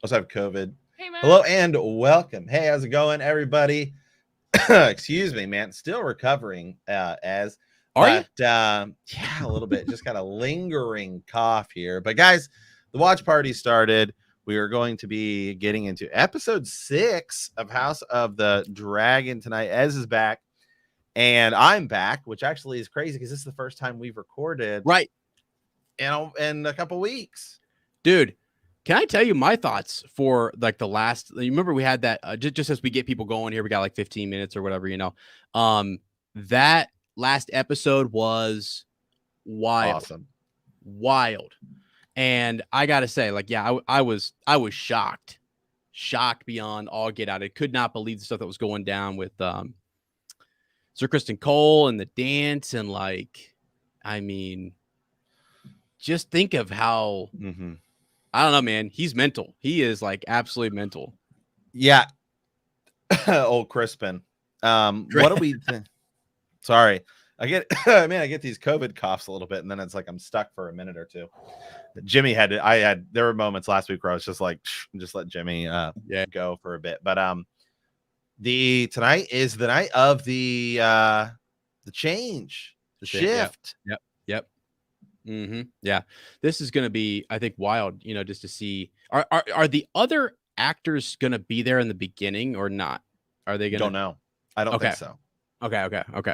Also have COVID. Hey, Matt. Hello and welcome. Hey, how's it going, everybody? Excuse me, man. Still recovering, Are you? yeah, a little bit. Just got a lingering cough here. But guys, the watch party started. We are going to be getting into episode 6 of House of the Dragon tonight. Ez is back, and I'm back, which actually is crazy because this is the first time we've recorded, Right, in a couple weeks. dude. Can I tell you my thoughts for like the last? You remember we had that just as we get people going here. We got like 15 minutes or whatever, That last episode was wild, Awesome. wild, and I gotta say, like, yeah, I was shocked beyond all get out. I could not believe the stuff that was going down with Sir Kristen Cole and the dance, and like, I mean, just think of how. Mm-hmm. I don't know, man. He's mental. He is like absolutely mental. Yeah. Old Crispin. What do we sorry. I get these COVID coughs a little bit, and then it's like I'm stuck for a minute or two. Jimmy there were moments last week where I was just like, just let Jimmy go for a bit. But tonight is the night of the change, the shift. Yep. Mm-hmm. Yeah, this is going to be, I think, wild. Just to see are the other actors going to be there in the beginning or not? Are they going to? Don't know. I don't think so. Okay.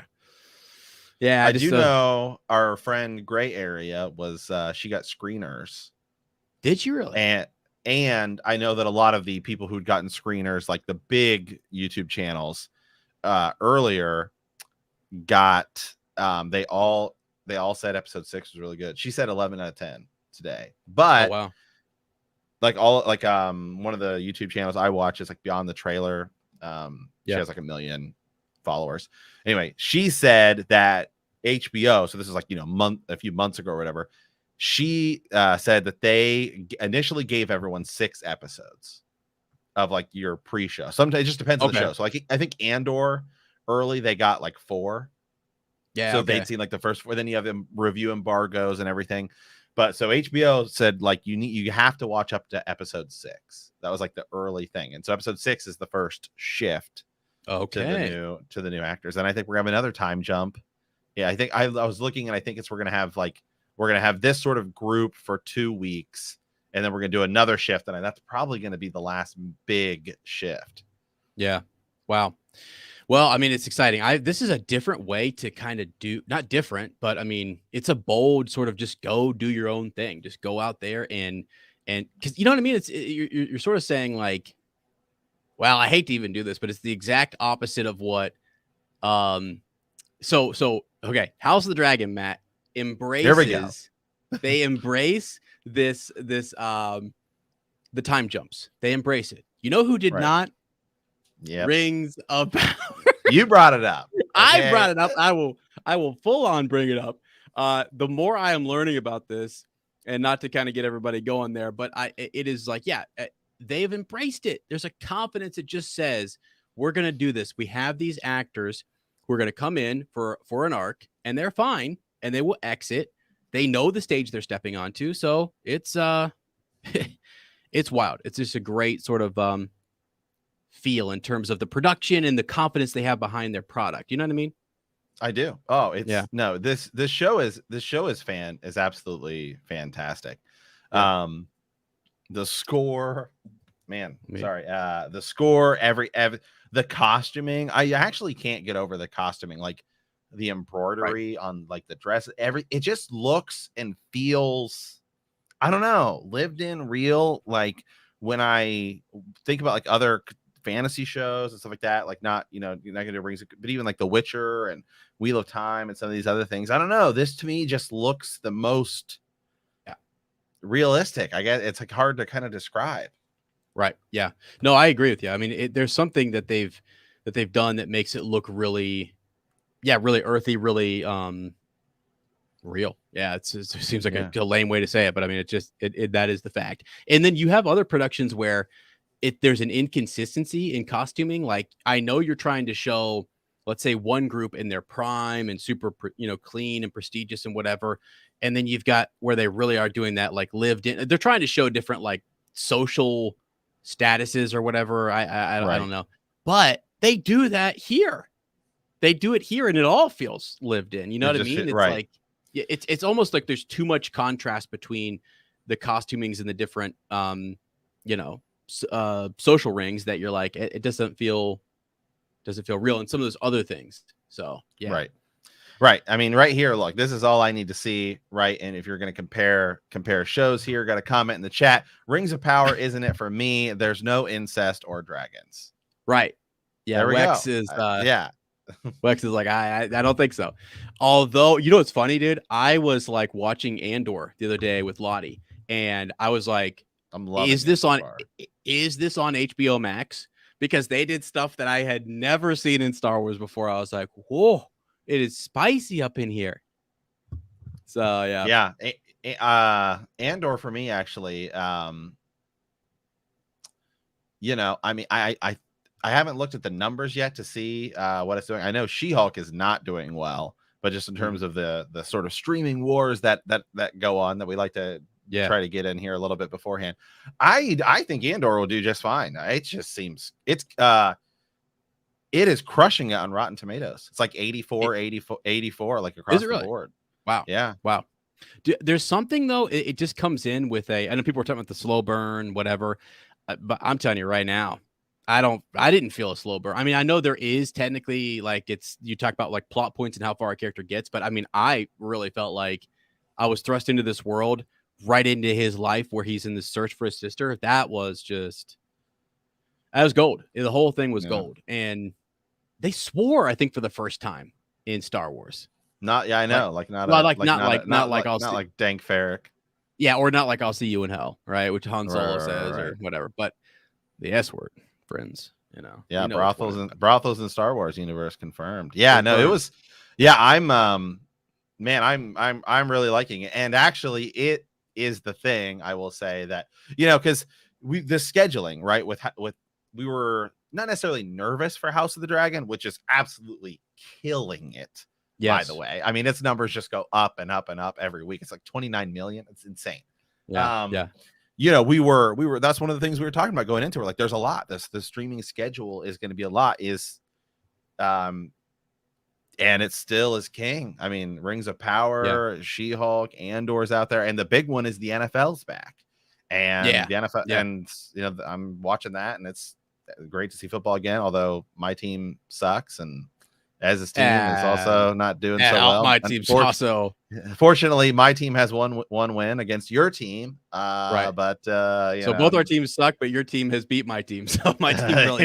Yeah, I do know our friend Gray Area was she got screeners. Did you really? And I know that a lot of the people who'd gotten screeners, like the big YouTube channels, earlier got they all said episode 6 was really good. She said 11 out of 10 today. But wow. One of the YouTube channels I watch is like Beyond the Trailer. She has like 1 million followers. Anyway, she said that HBO, so this is like, a few months ago or whatever, she said that they initially gave everyone 6 episodes of like your pre-show. Sometimes it just depends on the show. So like I think Andor early they got like 4. Yeah. So they'd seen like the first 4. Then you have them review embargoes and everything. But so HBO said like you have to watch up to episode 6. That was like the early thing. And so episode 6 is the first shift to the new actors. And I think we're gonna have another time jump. Yeah, I think I was looking, and I think we're gonna have this sort of group for 2 weeks, and then we're gonna do another shift, and that's probably gonna be the last big shift. Yeah. Wow. Well, I mean, it's exciting. This is a different way to kind of do, not different, but I mean, it's a bold sort of just go do your own thing. Just go out there and because you know what I mean? You're sort of saying like, well, I hate to even do this, but it's the exact opposite of what, okay. House of the Dragon, Matt, embraces, there we go. They embrace this, the time jumps. They embrace it. You know who did not? Yeah, Rings of Power. You brought it up. Okay. I brought it up. I will full on bring it up. The more I am learning about this, and not to kind of get everybody going there, but it is like, they've embraced it. There's a confidence that just says, we're going to do this. We have these actors who are going to come in for an arc, and they're fine, and they will exit. They know the stage they're stepping onto. So it's it's wild. It's just a great sort of feel in terms of the production and the confidence they have behind their product. You know what I mean? I do. Oh, no, this show is absolutely fantastic. Yeah. The score, man, sorry. The score, the costuming. I actually can't get over the costuming, like the embroidery on like the dress, it just looks and feels, I don't know, lived in, real. Like when I think about like other fantasy shows and stuff like that, like not, you're not gonna do Rings, but even like The Witcher and Wheel of Time and some of these other things, I don't know, this to me just looks the most realistic. I guess it's like hard to kind of describe. Right. Yeah. No, I agree with you. I mean, there's something that they've done that makes it look really, really earthy, really real. Yeah, it seems like a lame way to say it, but I mean, that is the fact. And then you have other productions where there's an inconsistency in costuming. Like I know you're trying to show, let's say, one group in their prime and super, clean and prestigious and whatever, and then you've got where they really are doing that, like lived in. They're trying to show different like social statuses or whatever. I don't know, but they do that here. They do it here, and it all feels lived in. You know what I mean? It's like it's almost like there's too much contrast between the costumings and the different social rings that you're like it doesn't feel real, and some of those other things. So yeah. Right. I mean, right here, look, this is all I need to see, right? And if you're going to compare shows here, got a comment in the chat. Rings of Power isn't it for me? There's no incest or dragons. Right. Yeah. There we Wex go. is Wex is like, I don't think so. Although, you know what's funny, dude? I was like watching Andor the other day with Lottie, and I was like, I'm loving is this on HBO Max? Because they did stuff that I had never seen in Star Wars before. I was like, whoa. It is spicy up in here. So yeah. Andor for me actually. I mean, I haven't looked at the numbers yet to see what it's doing. I know She-Hulk is not doing well, but just in terms of the sort of streaming wars that go on that we like to try to get in here a little bit beforehand. I think Andor will do just fine. It just seems it is crushing it on Rotten Tomatoes. It's like 84, like across the board. Wow. Yeah. Wow. There's something though. It just comes in with I know people were talking about the slow burn, whatever, but I'm telling you right now, I didn't feel a slow burn. I mean, I know there is technically like you talk about like plot points and how far a character gets, but I mean, I really felt like I was thrust into this world, right into his life where he's in the search for his sister. That was gold. The whole thing was gold. And they swore, I think, for the first time in Star Wars. I know. Not like Dank Farrik. Yeah, or not like I'll see you in hell, right? Which Han Solo says or whatever. But the S word, friends, Yeah, brothels in Star Wars universe confirmed. Yeah, no, it was. Yeah, I'm really liking it, and actually, it is the thing I will say that because the scheduling, right? With we were not necessarily nervous for House of the Dragon, which is absolutely killing it. Yes. By the way, I mean its numbers just go up and up and up every week. It's like 29 million. It's insane. Yeah. We were. That's one of the things we were talking about going into. We're like, there's a lot. The streaming schedule is going to be a lot. And it still is king. I mean, Rings of Power, She-Hulk, Andor's out there, and the big one is the NFL's back. And the NFL, and I'm watching that, and it's great to see football again. Although my team sucks, and Ez's team is also not doing so well. My team's also. Fortunately, my team has one win against your team. Right. But so both our teams suck, but your team has beat my team. So my team really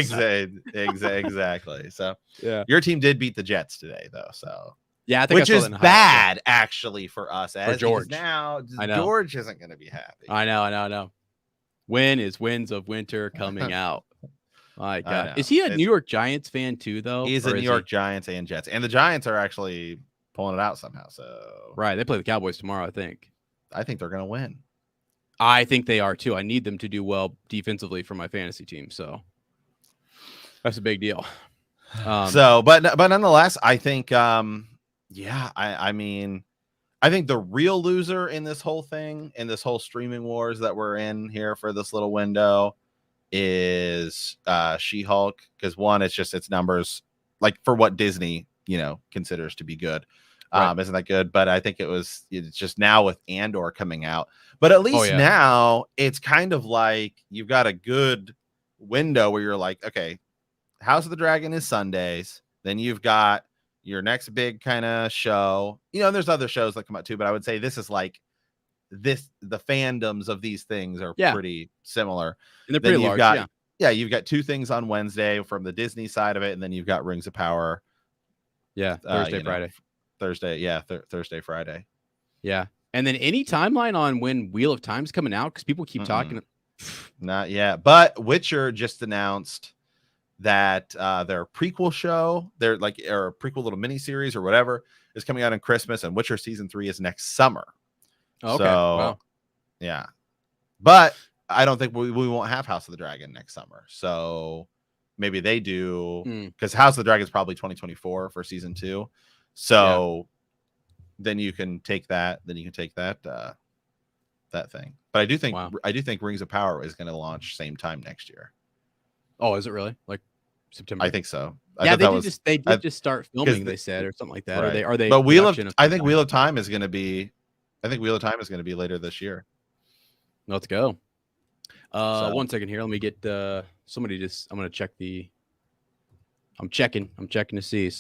exactly. So your team did beat the Jets today, though. So yeah, I think which is bad actually for us. As George now, George isn't going to be happy. I know. When is Winds of Winter coming out? My God, is he a New York Giants fan too? Though he's a New York Giants and Jets, and the Giants are actually pulling it out somehow. So right, they play the Cowboys tomorrow. I think they're going to win. I think they are too. I need them to do well defensively for my fantasy team. So that's a big deal. But nonetheless, I think, I mean, I think the real loser in this whole thing, in this whole streaming wars that we're in here for this little window, is She-Hulk. Because one, its numbers, like for what Disney, considers to be good. Isn't that good? But I think it's just now with Andor coming out. But at least now it's kind of like you've got a good window where you're like, okay, House of the Dragon is Sundays. Then you've got your next big kind of show. There's other shows that come out too, but I would say this is like the fandoms of these things are pretty similar. And they're pretty large. You've got two things on Wednesday from the Disney side of it, and then you've got Rings of Power. Yeah, Thursday, Friday. Yeah. And then any timeline on when Wheel of Time's coming out? Because people keep talking. Not yet. But Witcher just announced that their prequel show, or prequel little miniseries or whatever, is coming out in Christmas, and Witcher season 3 is next summer. Okay. So, wow. Yeah. But I don't think we won't have House of the Dragon next summer. So maybe they do, because House of the Dragon is probably 2024 for season 2. So then you can take that. Then you can take that thing. But I do think Rings of Power is going to launch same time next year. Oh, is it really? Like September? I think so. Yeah, they did just start filming. They said, or something like that. Right. Are they? But I think Wheel of Time is going to be. I think Wheel of Time is going to be later this year. Let's go. 1 second here. Let me get somebody. I'm going to check the. I'm checking to see.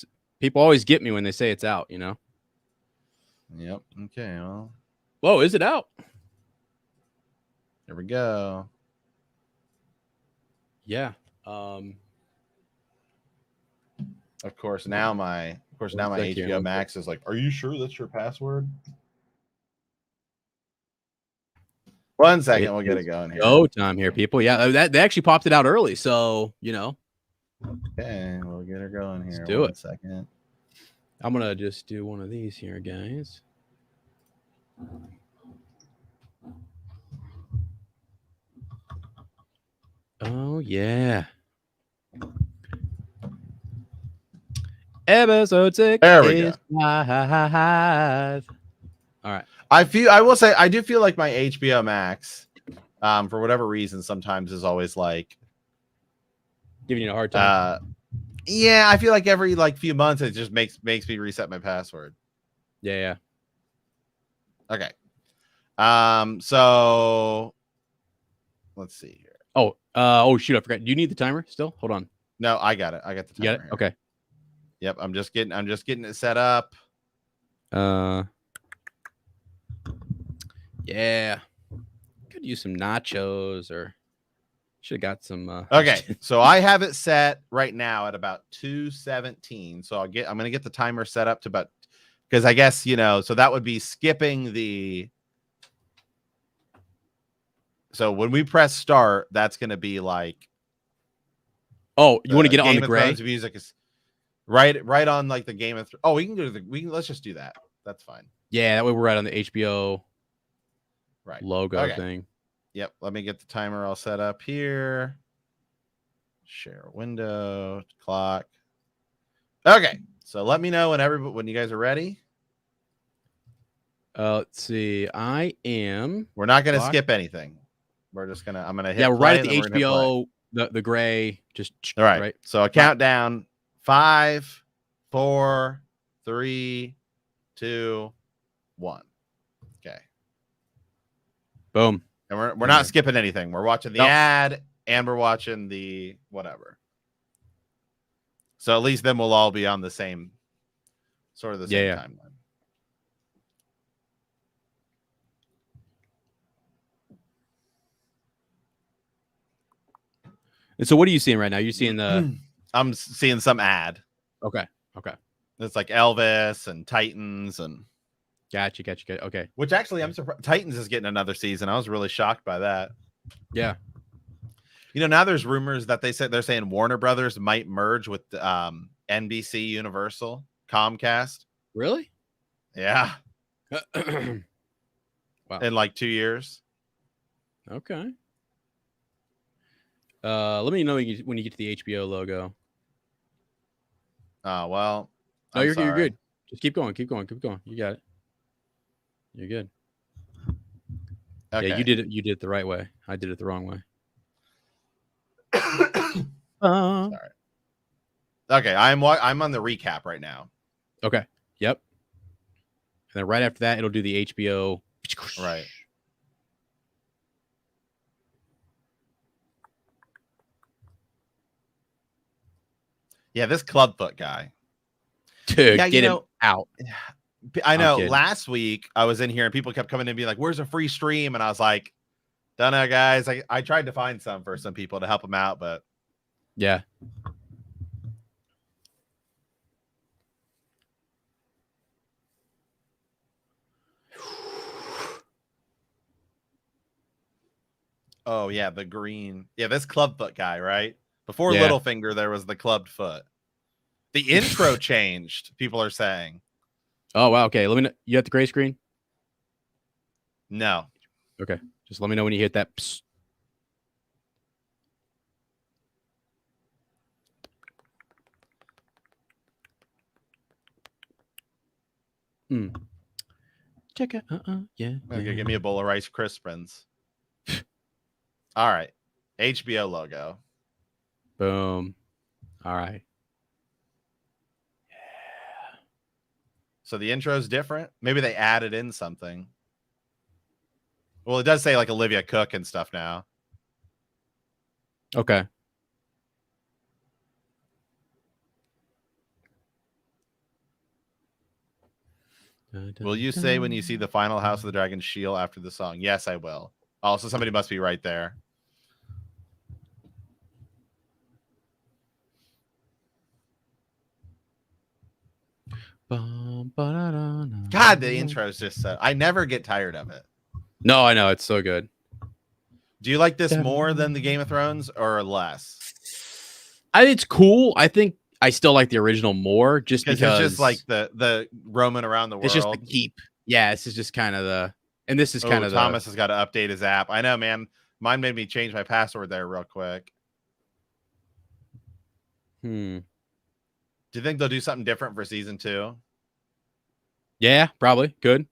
People always get me when they say it's out. You know. Yep. Okay. Well. Whoa! Is it out? There we go. Yeah. Of course, now my HBO Max is like, are you sure that's your password? 1 second, we'll get it going here. Go time here, people. Yeah, they actually popped it out early, so you know. Okay, we'll get her going here. Let's do it. 1 second. I'm gonna just do one of these here, guys. Oh yeah. Episode 6 there we is live. All right. I will say I do feel like my HBO Max, for whatever reason, sometimes is always like giving you a hard time. Yeah, I feel like every few months it just makes me reset my password. Yeah. Okay. So let's see here. Oh shoot, I forgot. Do you need the timer still? Hold on. No, I got it. I got the timer. You got it? Okay. Yep, I'm just getting it set up. Yeah. Could use some nachos or should have got some Okay, so I have it set right now at about 2:17. So I'm gonna get the timer set up to about, because I guess so that would be skipping the. So when we press start, that's gonna be like. Oh, you want to get it on the Game of gray? Thrones music is right on like the Game of Thrones. Oh, let's just do that. That's fine. Yeah, that way we're right on the HBO logo okay. thing. Yep. Let me get the timer all set up here. Share window, clock. Okay. So let me know when you guys are ready. Let's see. I am. We're not going to skip anything. I'm going to hit. Yeah, we're play, right at the HBO, the gray. Just all right. So a countdown. 5, 4, 3, 2, 1. Okay. Boom. And we're not skipping anything. We're watching the ad and we're watching the whatever. So at least then we'll all be on the same timeline. And so what are you seeing right now? You're seeing the I'm seeing some ad. Okay. It's like Elvis and Titans and Gotcha. Okay. Which actually I'm surprised Titans is getting another season. I was really shocked by that. Yeah. Now there's rumors that they're saying Warner Brothers might merge with NBC Universal Comcast. Really? Yeah. Wow. In like 2 years. Okay. Let me know when you get to the HBO logo. Well. No, you're good. Just keep going. You got it. You're good. Okay. Yeah, you did it the right way. I did it the wrong way. Sorry. Okay, I'm on the recap right now. Okay. Yep. And then right after that, it'll do the HBO. Right. Yeah, this Clubfoot guy. Dude, get him out. I know. Last week I was in here and people kept coming in and being like, "Where's a free stream?" And I was like, "Don't know, guys." I tried to find some for some people to help them out, but yeah. Oh yeah, the green. Yeah, this Clubfoot guy, right? Before Littlefinger, there was the clubbed foot. The intro changed. People are saying. Oh wow. Okay. Let me know. You have the gray screen? No. Okay. Just let me know when you hit that. Psst. Check it. Yeah. Okay, give me a bowl of Rice Krispies. All right. HBO logo. Boom. All right. So the intro is different. Maybe they added in something. Well, it does say like Olivia Cook and stuff now. Okay. Will you say when you see the final House of the Dragon shield after the song? Yes, I will. Also, somebody must be right there. God, the intro is just so... I never get tired of it. No, I know. It's so good. Do you like this more than the Game of Thrones or less? It's cool. I think I still like the original more just because it's just like the roaming around the world. It's just the keep. Yeah, this is just kind of the... And this is kind of Thomas has got to update his app. I know, man. Mine made me change my password there real quick. Do you think they'll do something different for season 2? Yeah, probably. Good.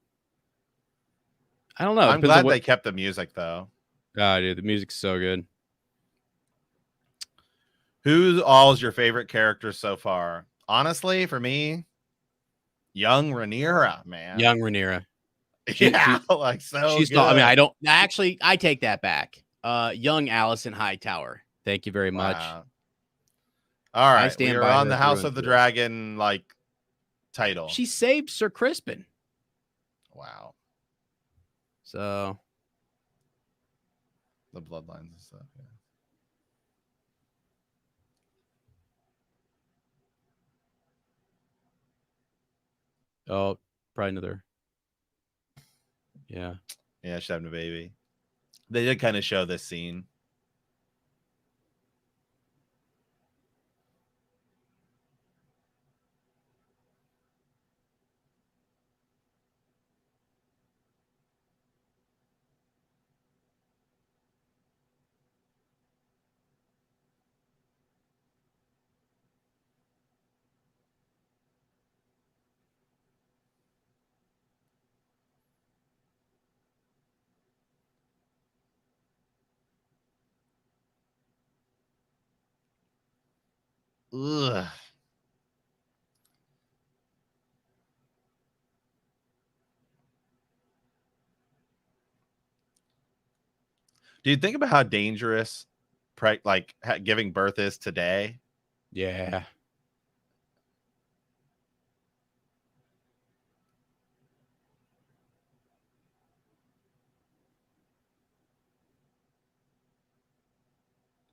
I don't know. I'm glad they kept the music, though. Oh, dude, the music's so good. Who's all's your favorite character so far? Honestly, for me, young Rhaenyra, man. Young Rhaenyra. Yeah, like so she's good. Not, I mean, I don't... Actually, I take that back. Young Alicent Hightower. Thank you very much. Wow. All right, we are on the House of the Dragon, like, title. She saved Sir Crispin. Wow. So... The bloodlines and stuff, yeah. Oh, probably another. Yeah. Yeah, she's having a baby. They did kind of show this scene. Ugh. Do you think about how dangerous giving birth is today? Yeah.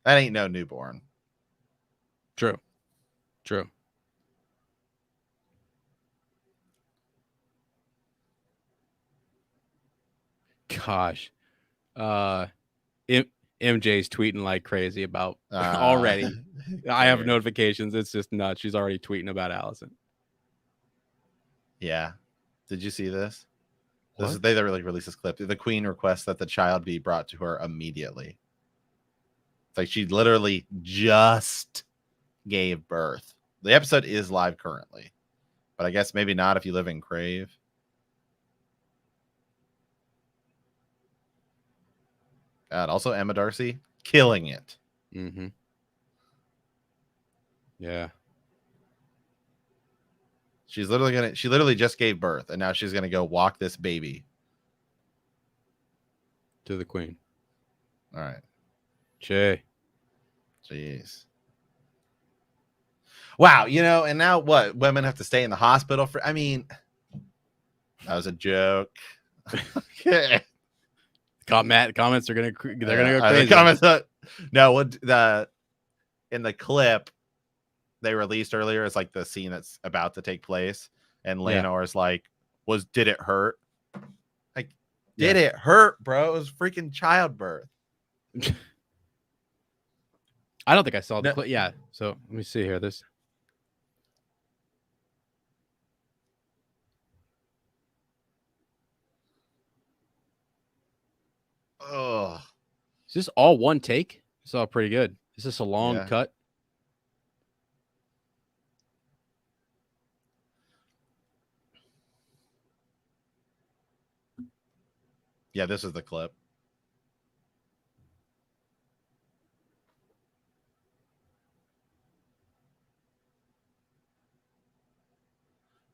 That ain't no newborn. True. Gosh. MJ's tweeting like crazy about already. I have notifications. It's just nuts. She's already tweeting about Alicent. Yeah. Did you see this? They really released this clip. The queen requests that the child be brought to her immediately. It's like she literally just gave birth. The episode is live currently, but I guess maybe not if you live in Crave. God, also Emma Darcy killing it. Mm-hmm. Yeah. She literally just gave birth, and now she's gonna go walk this baby to the queen. All right. Jeez. Wow, and now what? Women have to stay in the hospital for... I mean, that was a joke. Okay. Comments are gonna go crazy. The comments in the clip they released earlier is like the scene that's about to take place, and Laenor's like, did it hurt? Like, did it hurt, bro? It was freaking childbirth. I don't think I saw the clip. Yeah. So let me see here. This. Oh. Is this all one take? It's all pretty good. Is this a long cut? Yeah, this is the clip.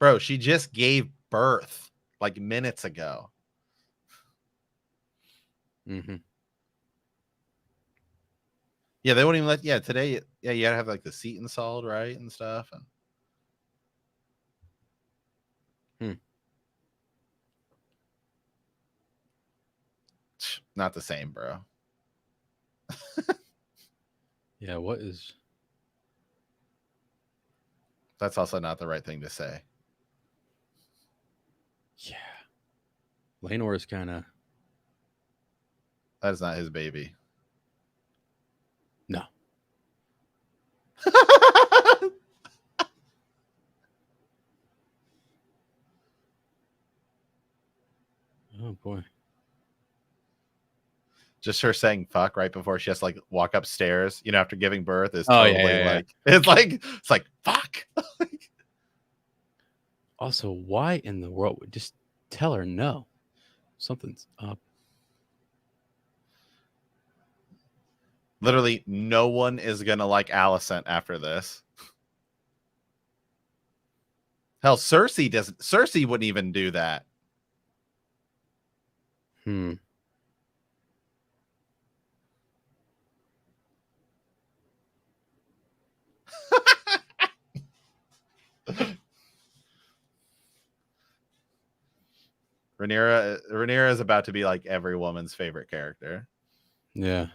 Bro, she just gave birth like minutes ago. Mm-hmm. Yeah, they won't even let. Yeah, today. Yeah, you gotta have like the seat installed, right, and stuff. And not the same, bro. Yeah, what is? That's also not the right thing to say. Yeah, Laenor is kind of That is not his baby. no. Oh boy. Just her saying fuck right before she has to like walk upstairs, after giving birth is Oh, totally yeah. like it's like fuck. Also, why in the world would just tell her no? Something's up. Literally no one is gonna like Alicent after this. Hell, Cersei wouldn't even do that. Rhaenyra is about to be like every woman's favorite character. Yeah.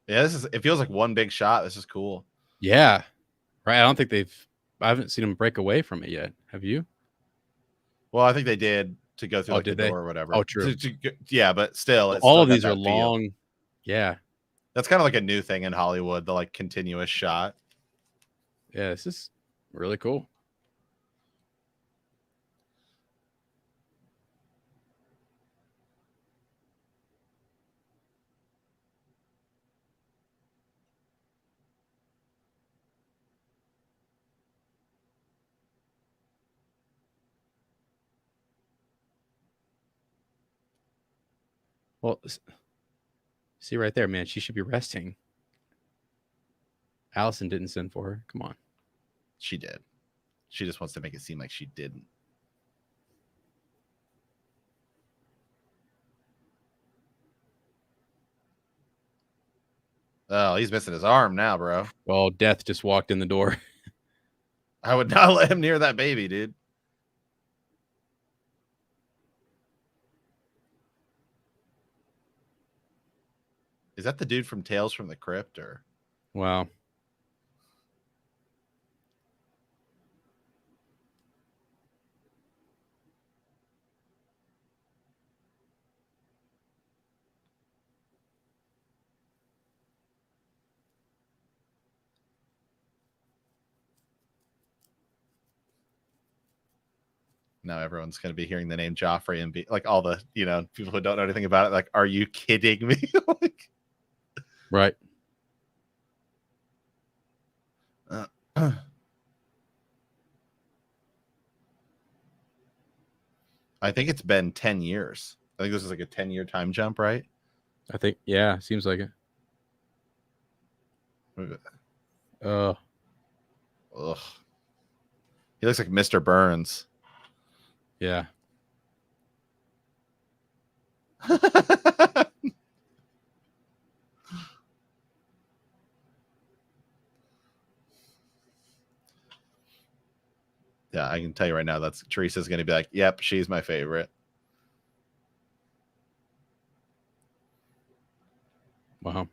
Yeah, it feels like one big shot. This is cool. Yeah. Right. I haven't seen them break away from it yet. Have you? Well, I think they did to go through like the did they? door or whatever. Oh, true. Yeah, but still, it's All still of got these are that feel. long. Yeah. That's kind of like a new thing in Hollywood, the like continuous shot. Yeah, this is really cool. Well, see right there, man. She should be resting. Allison didn't send for her. Come on. She did. She just wants to make it seem like she didn't. Oh, he's missing his arm now, bro. Oh, Death just walked in the door. I would not let him near that baby, dude. Is that the dude from Tales from the Crypt or? Wow. Now everyone's going to be hearing the name Joffrey and be like all the, people who don't know anything about it. Like, are you kidding me? Like, right. I think it's been 10 years. I think this is like a 10-year time jump, right? I think, yeah, seems like it. Ugh. He looks like Mr. Burns. Yeah. Yeah, I can tell you right now, Teresa's going to be like, yep, she's my favorite. Wow.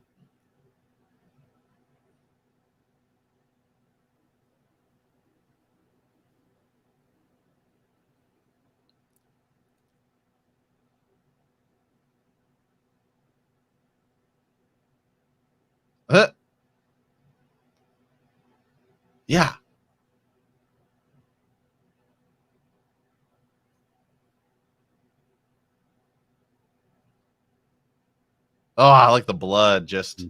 Yeah. Oh, I like the blood. Just.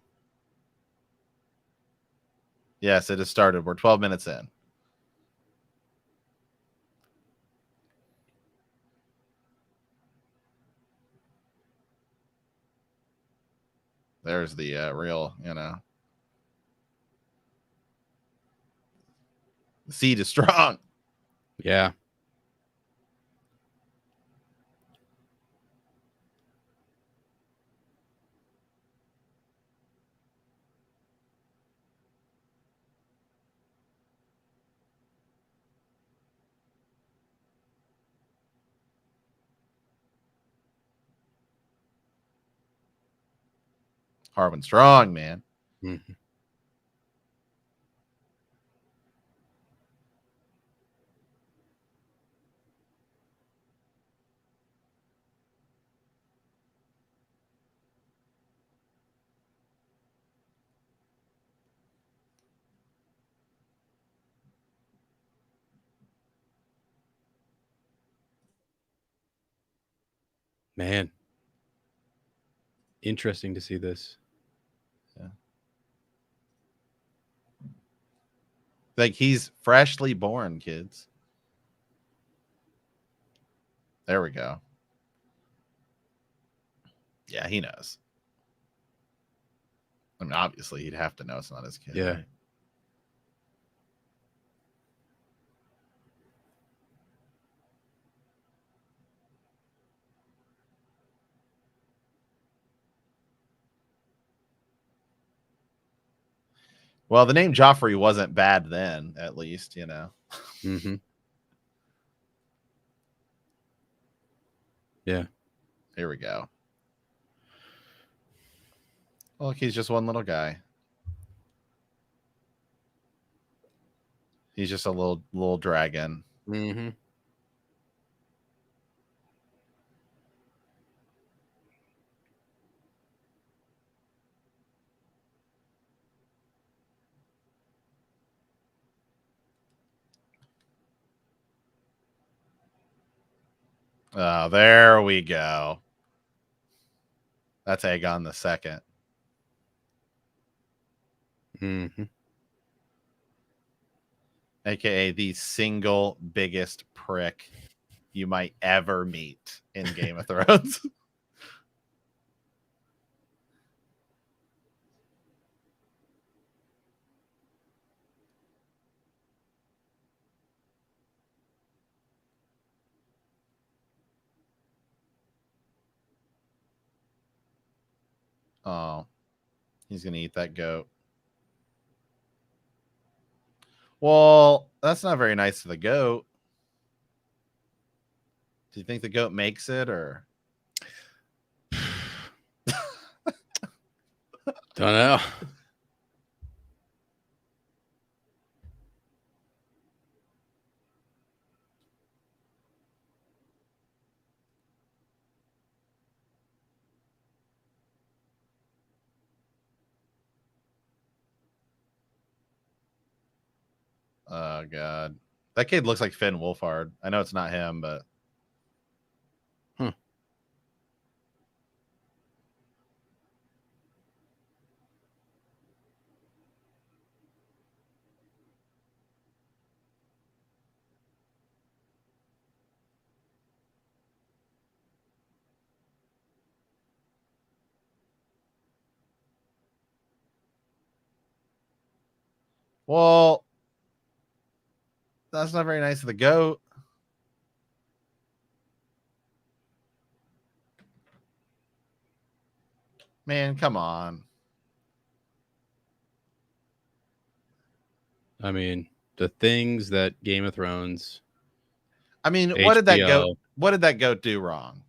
Yes, it has started. We're 12 minutes in. There's the real, the seed is strong. Yeah. Harwin strong, man. Mm-hmm. Man. Interesting to see this. Yeah. Like he's freshly born, kids. There we go. Yeah, he knows. I mean, obviously, he'd have to know it's not his kid. Yeah. Right? Well, the name Joffrey wasn't bad then, at least, Mm-hmm. Yeah. Here we go. Look, he's just one little guy. He's just a little dragon. Mm-hmm. Oh, there we go. That's Aegon the Second. Mm-hmm. AKA the single biggest prick you might ever meet in Game of Thrones. Oh, he's going to eat that goat. Well, that's not very nice to the goat. Do you think the goat makes it or? Don't know. Oh, God. That kid looks like Finn Wolfhard. I know it's not him, but. Well, that's not very nice of the goat. Man, come on. I mean, the things that Game of Thrones. I mean, HBO. what did that goat do wrong?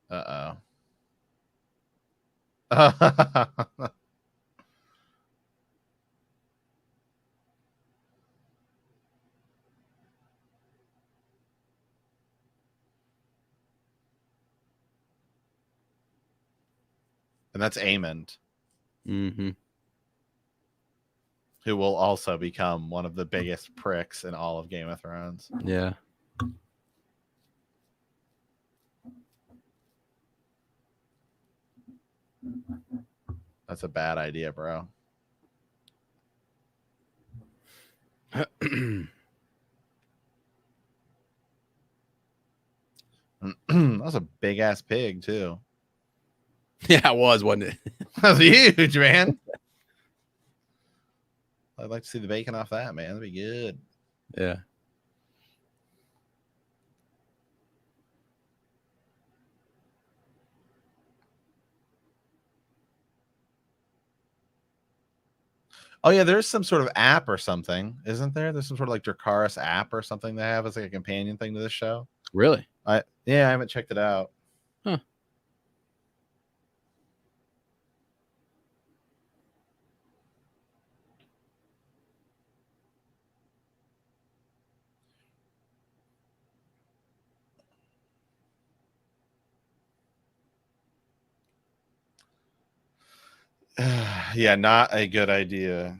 Uh-oh. And that's Aemond, Mm-hmm. who will also become one of the biggest pricks in all of Game of Thrones. Yeah. That's a bad idea, bro. That's a big ass pig too. Yeah, it was, wasn't it? That's huge, man. I'd like to see the bacon off that, man. That'd be good. Yeah. Oh yeah, there's some sort of app or something, isn't there? There's some sort of like Dracarys app or something they have as like a companion thing to this show. Really? I haven't checked it out. Huh. Yeah, not a good idea.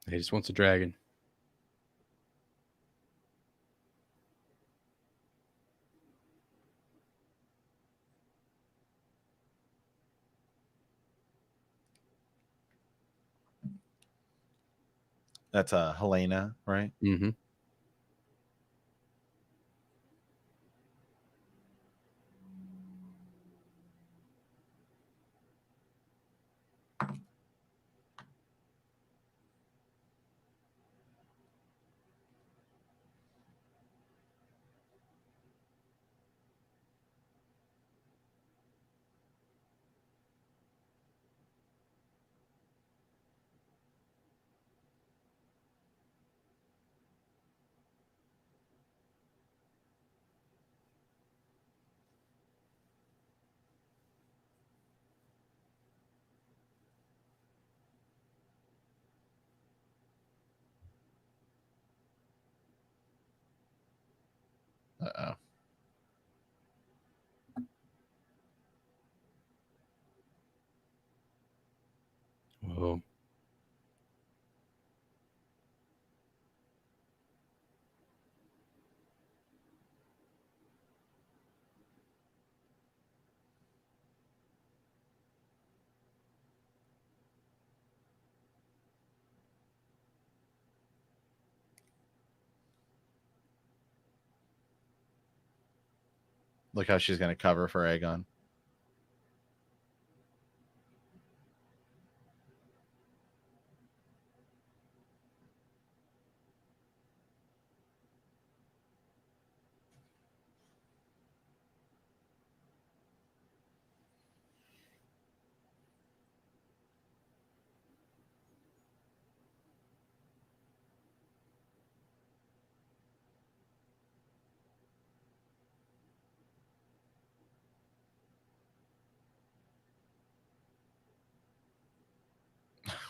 He just wants a dragon. That's Helena, right? Mm-hmm. Uh-oh. Whoa. Look how she's gonna cover for Aegon.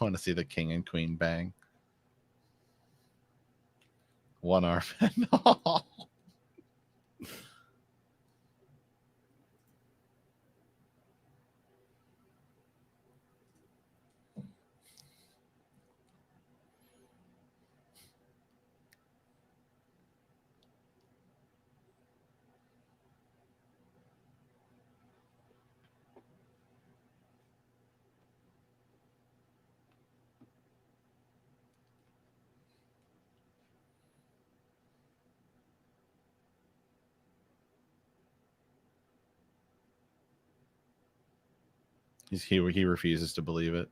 I want to see the king and queen bang. One arm. No. He refuses to believe it.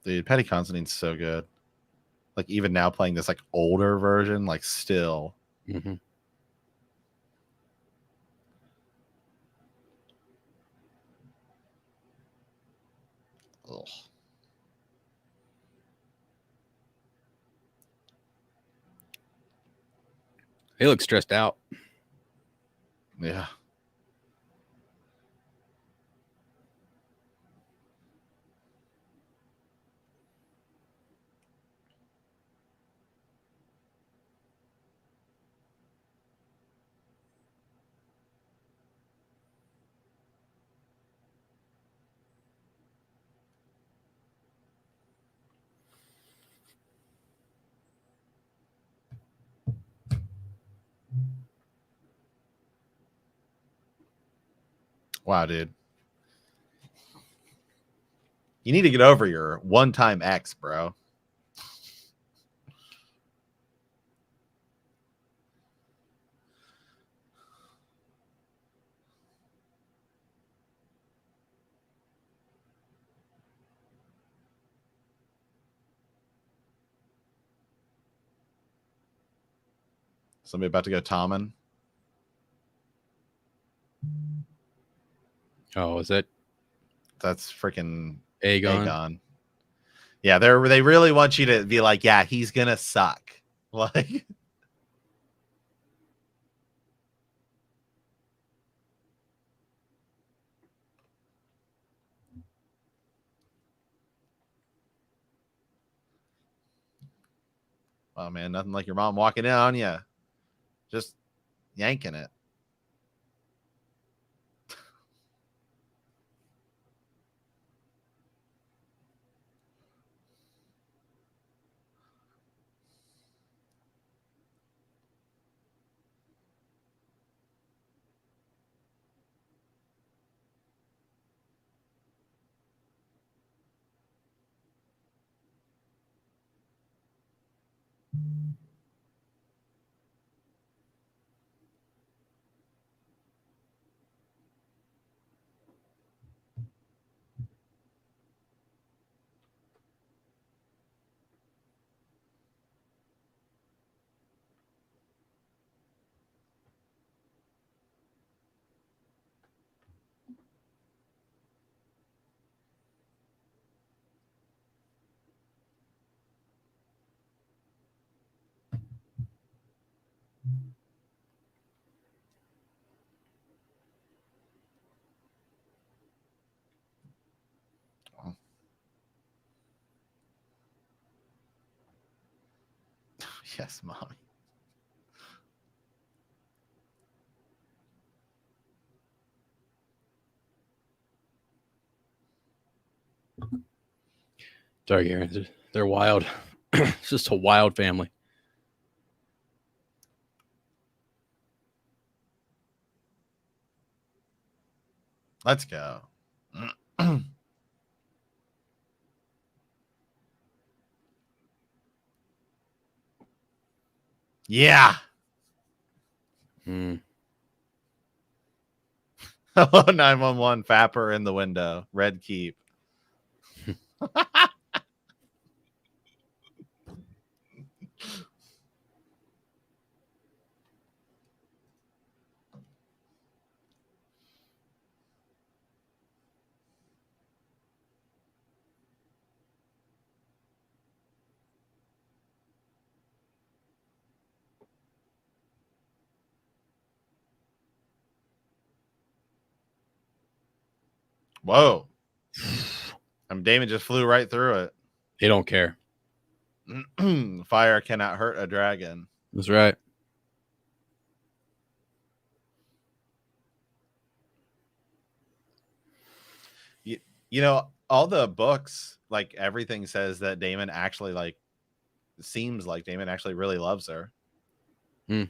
Dude, Petty Constantine's so good. Like even now playing this like older version, like still. Mm-hmm. Ugh. He looks stressed out. Yeah. Wow, dude. You need to get over your one-time ex, bro. Somebody about to go Tommen. Oh, is that? That's freaking Aegon. Yeah, they really want you to be like, yeah, he's gonna suck. Like, oh man, nothing like your mom walking in on you, just yanking it. Yes, mommy. Targaryens, they're wild. It's just a wild family. Let's go. Yeah. Mm. Hello, 911. Fapper in the window. Red Keep. Whoa. Damon just flew right through it. They don't care. Fire cannot hurt a dragon. That's right. You know, all the books, like everything says that Damon actually seems like Damon actually really loves her. Hmm.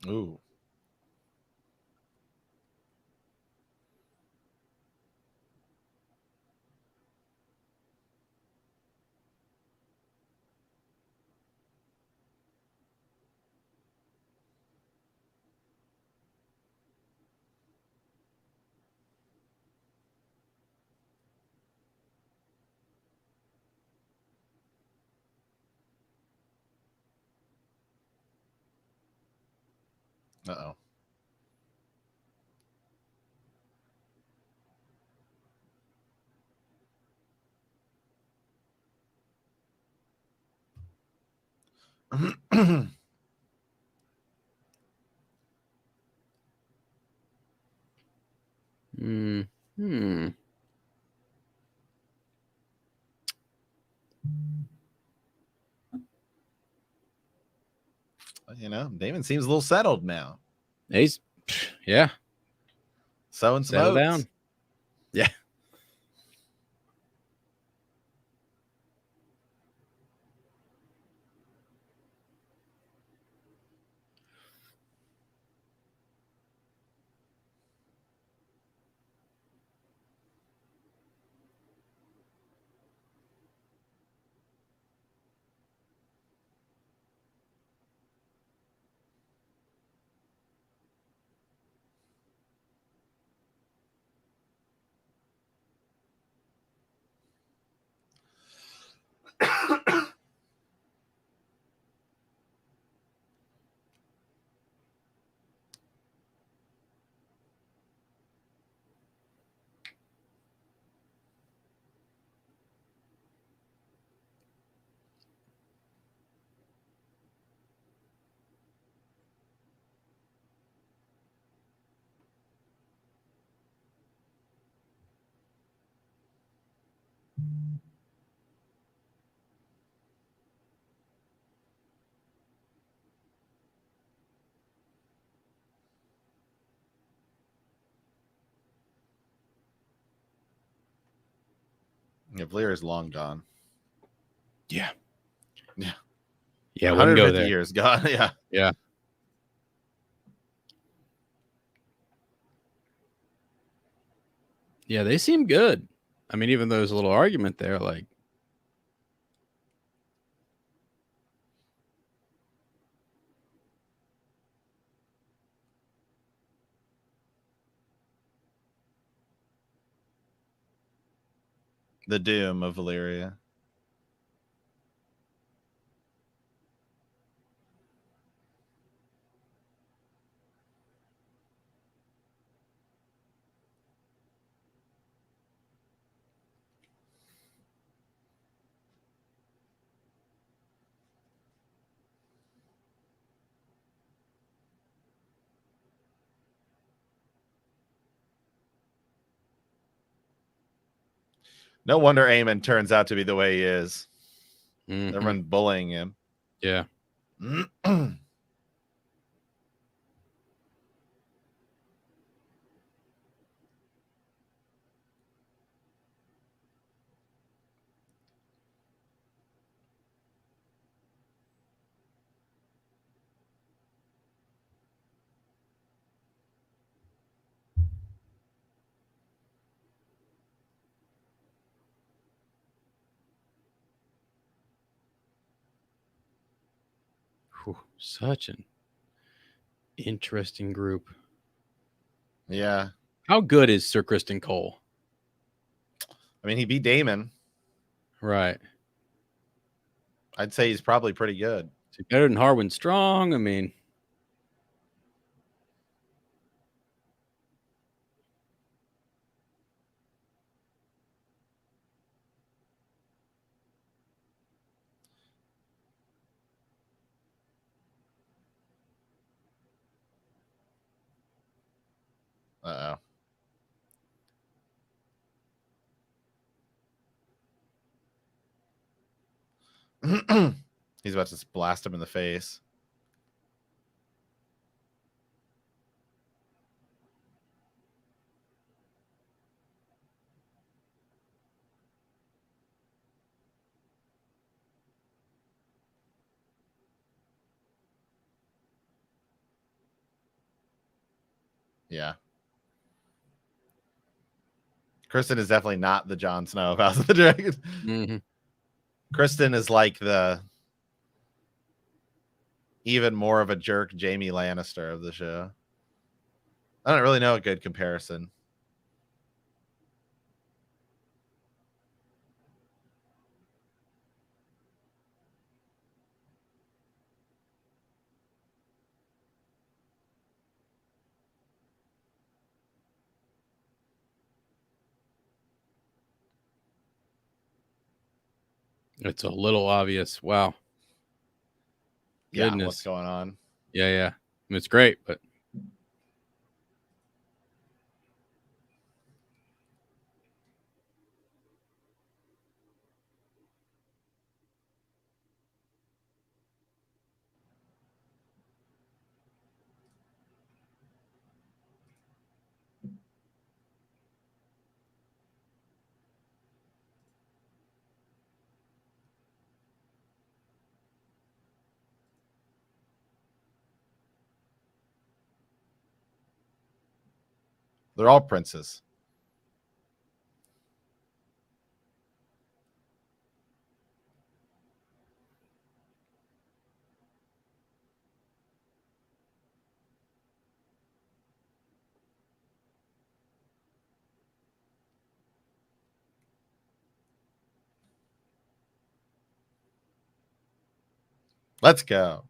Ooh. Uh-oh. Hmm. You know, Damon seems a little settled now. He's, yeah. Sowing some Settle oats. down. Yeah. Yeah, Blair is long gone. Yeah. Yeah. Yeah. Wouldn't go 150 there. years gone. Yeah. Yeah. Yeah. They seem good. I mean, even though there's a little argument there, like, The doom of Valyria. No wonder Aemon turns out to be the way he is. Everyone bullying him. Yeah. Whew, such an interesting group. Yeah. How good is Sir Kristen Cole? I mean, he beat Damon. Right. I'd say he's probably pretty good. Is he better than Harwin Strong? I mean, He's about to blast him in the face. Yeah. Kristen is definitely not the Jon Snow of House of the Dragon. Mm-hmm. Kristen is like the even more of a jerk Jaime Lannister of the show. I don't really know a good comparison. It's a little obvious. Wow. Goodness. Yeah, what's going on? Yeah. I mean, it's great, but They're all princes. Let's go.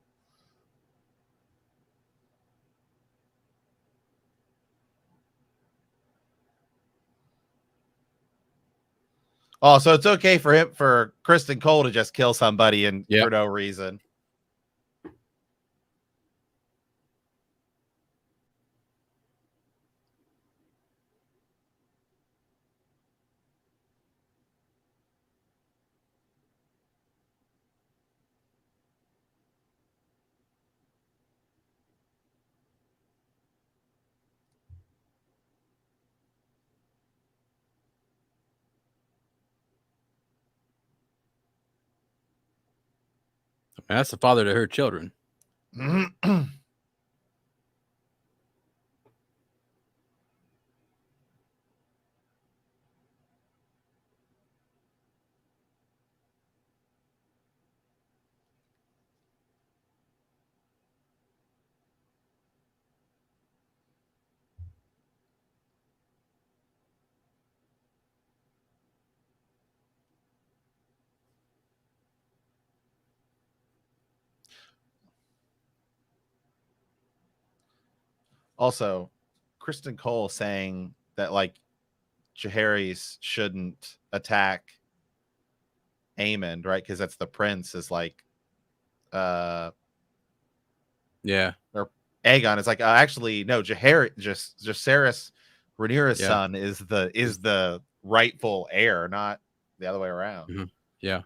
Oh, so it's okay for Kristen Cole to just kill somebody and for no reason. that's the father to her children. Also, Kristen Cole saying that like Jaehaerys shouldn't attack Aemond, right? Because that's the prince. Is like, Yeah. or Aegon is like, actually, no. Jaehaerys, Rhaenyra's son, is the rightful heir, not the other way around. Mm-hmm. Yeah.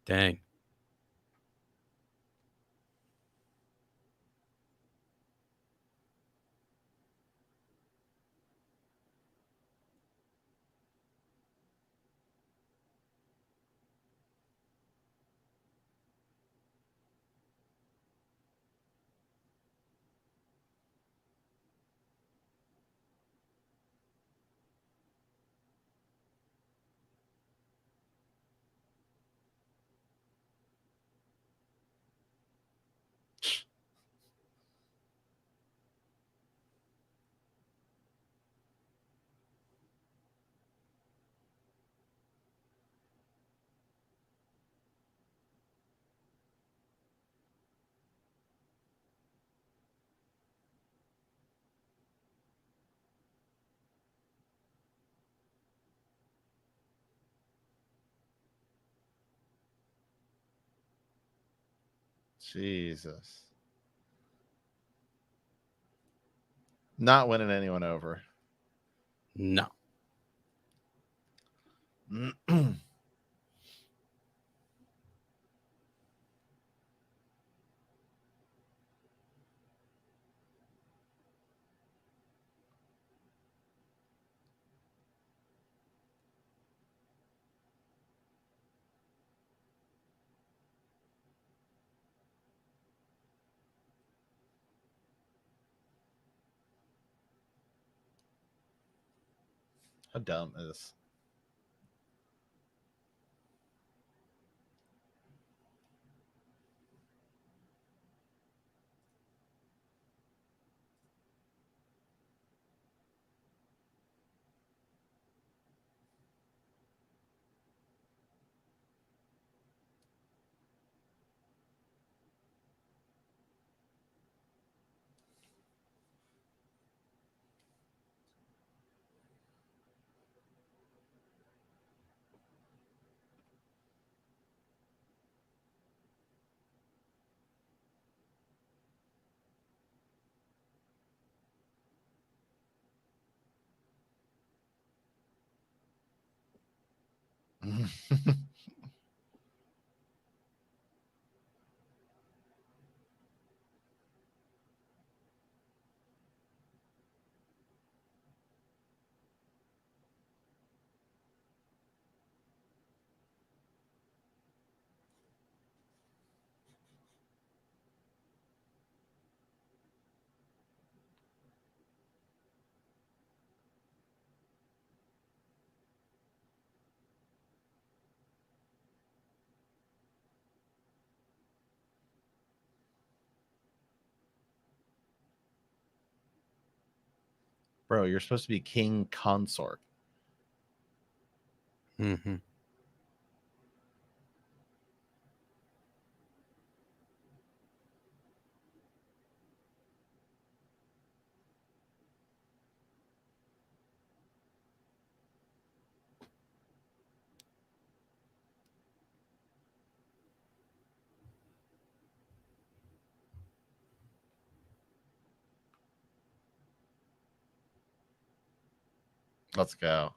Dang. Jesus. Not winning anyone over. No. How dumb is this? Bro, you're supposed to be king consort. Mm-hmm. Let's go.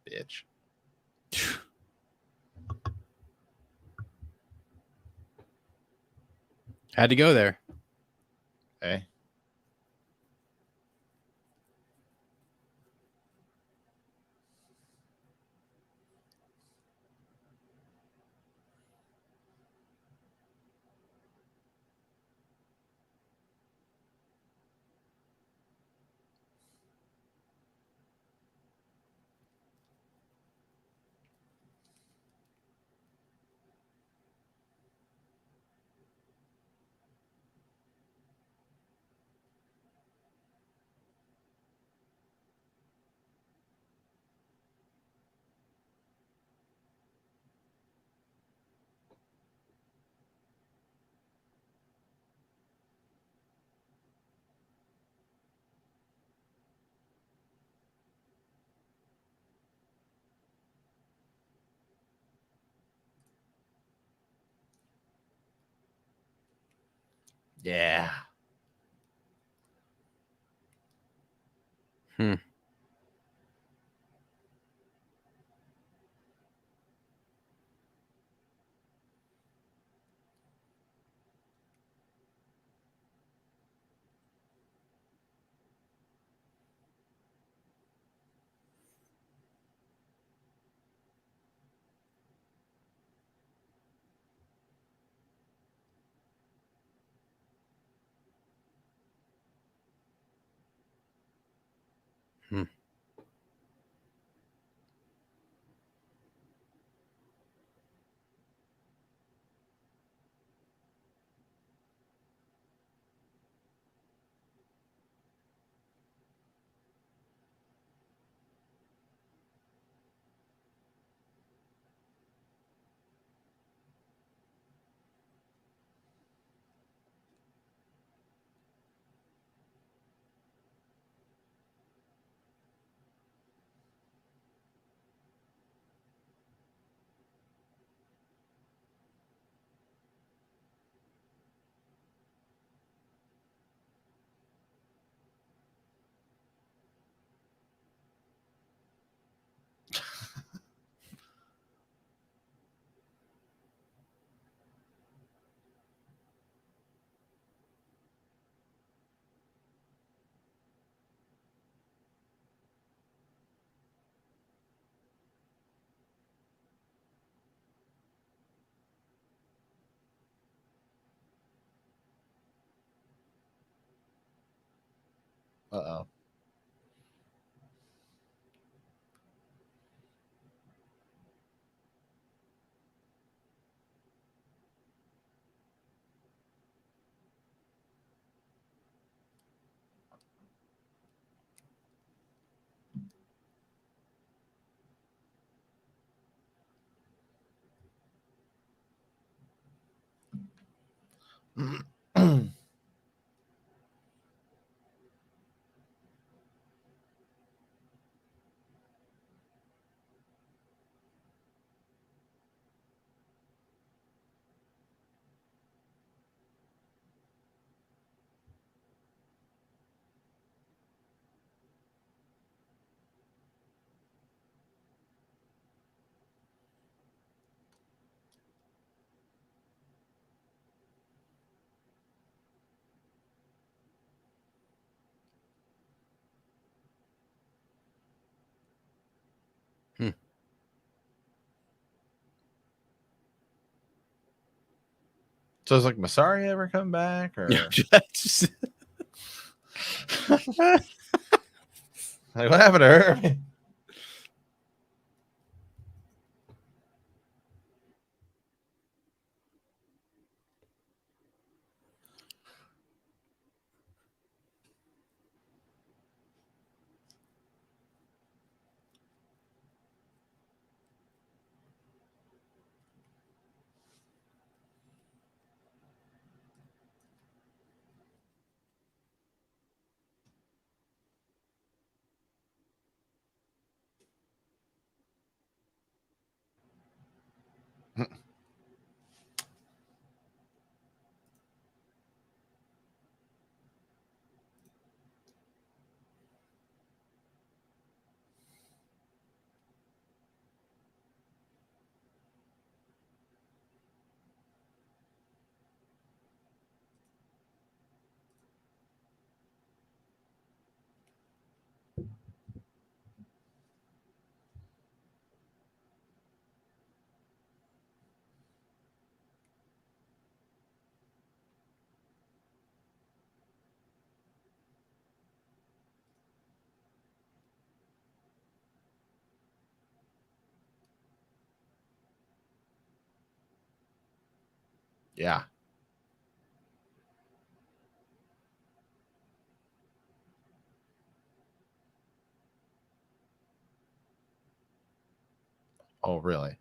Bitch. Had to go there. Okay. Yeah. Hmm. Hmm. Uh-oh. So is like Masari ever come back, or like what happened to her? Yeah. Oh, really?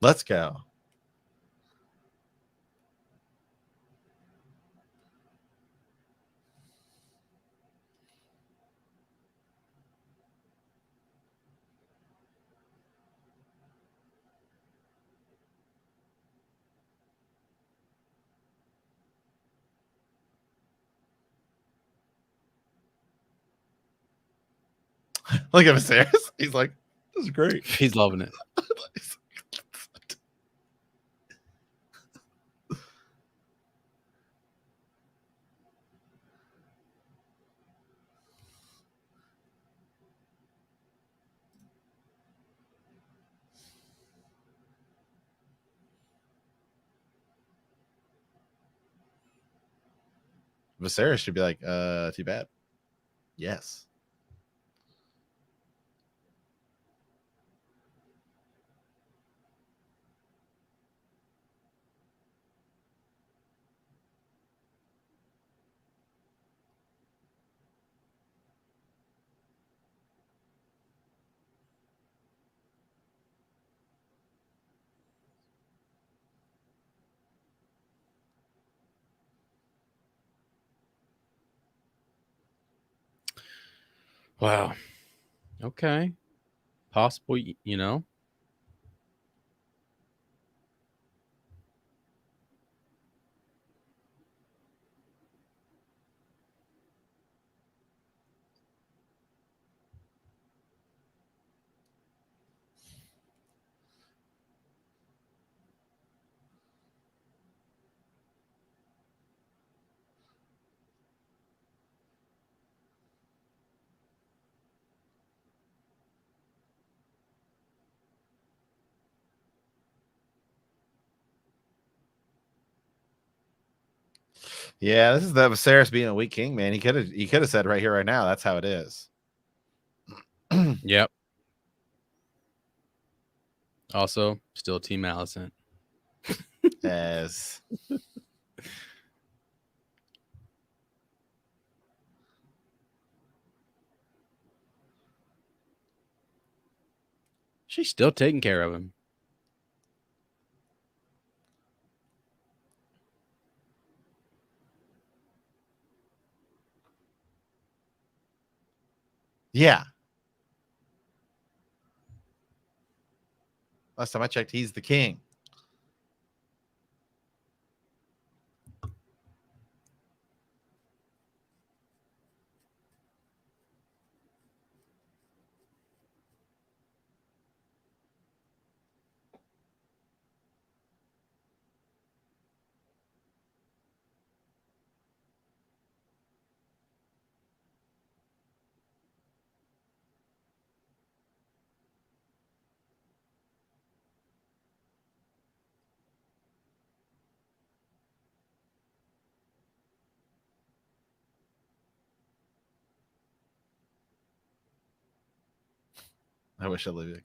Let's go. Look at Viserys. He's like, this is great. He's loving it. Viserys should be like, too bad. Yes. Wow. Okay. Possible, you know. Yeah, this is the Viserys being a weak king, man. He could have said right here, right now, that's how it is. Yep. Also, still Team Alicent. As She's still taking care of him. yeah. Last time I checked, he's the king. I wish Olivia.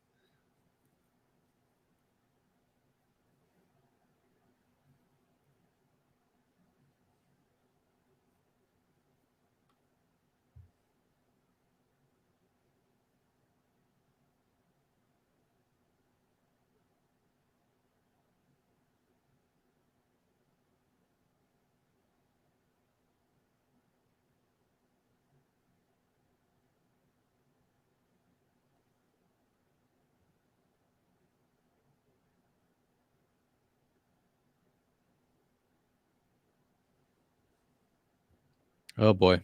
Oh boy.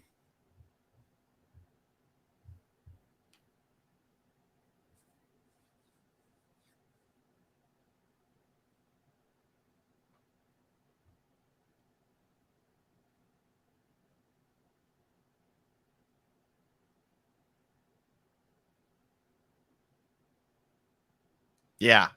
Yeah.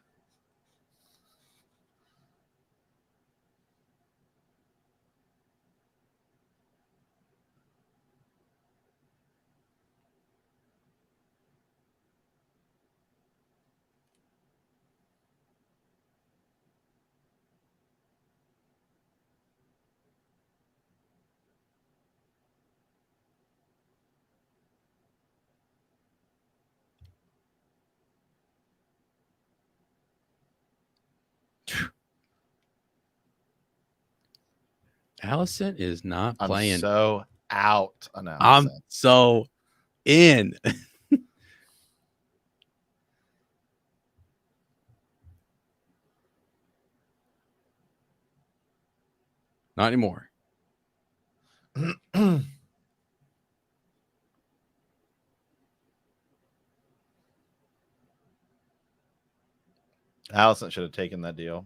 Alicent is not I'm playing. so out on Alicent. I'm so in. Not anymore. Alicent should have taken that deal.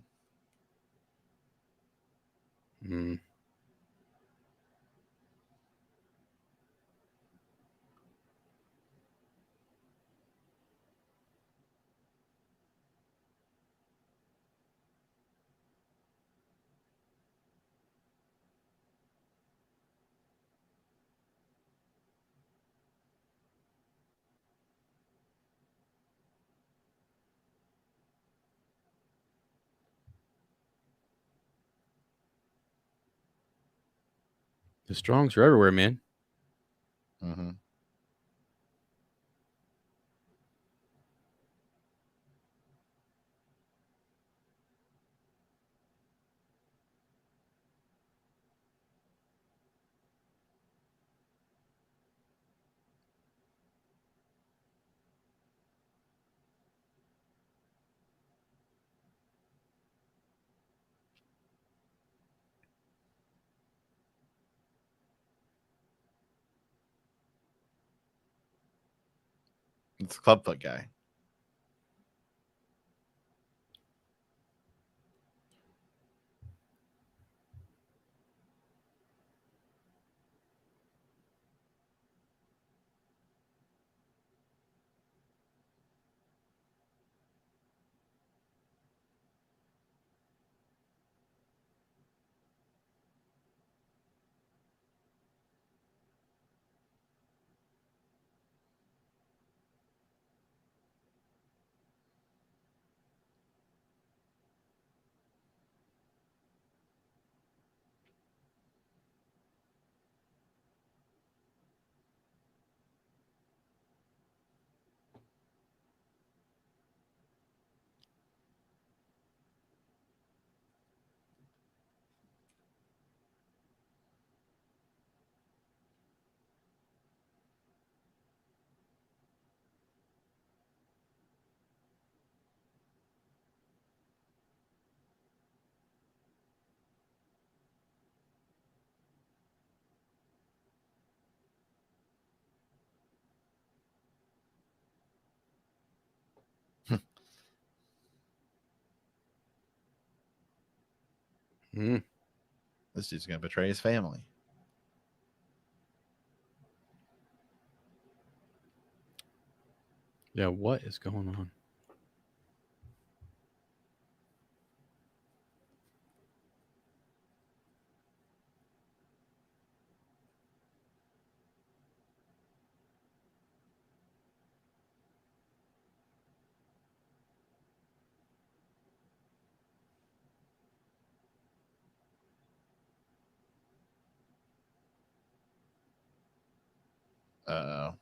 Mm. The Strongs are everywhere, man. Mm-hmm. It's Clubfoot guy. This dude's gonna betray his family. Yeah, what is going on? Uh-oh.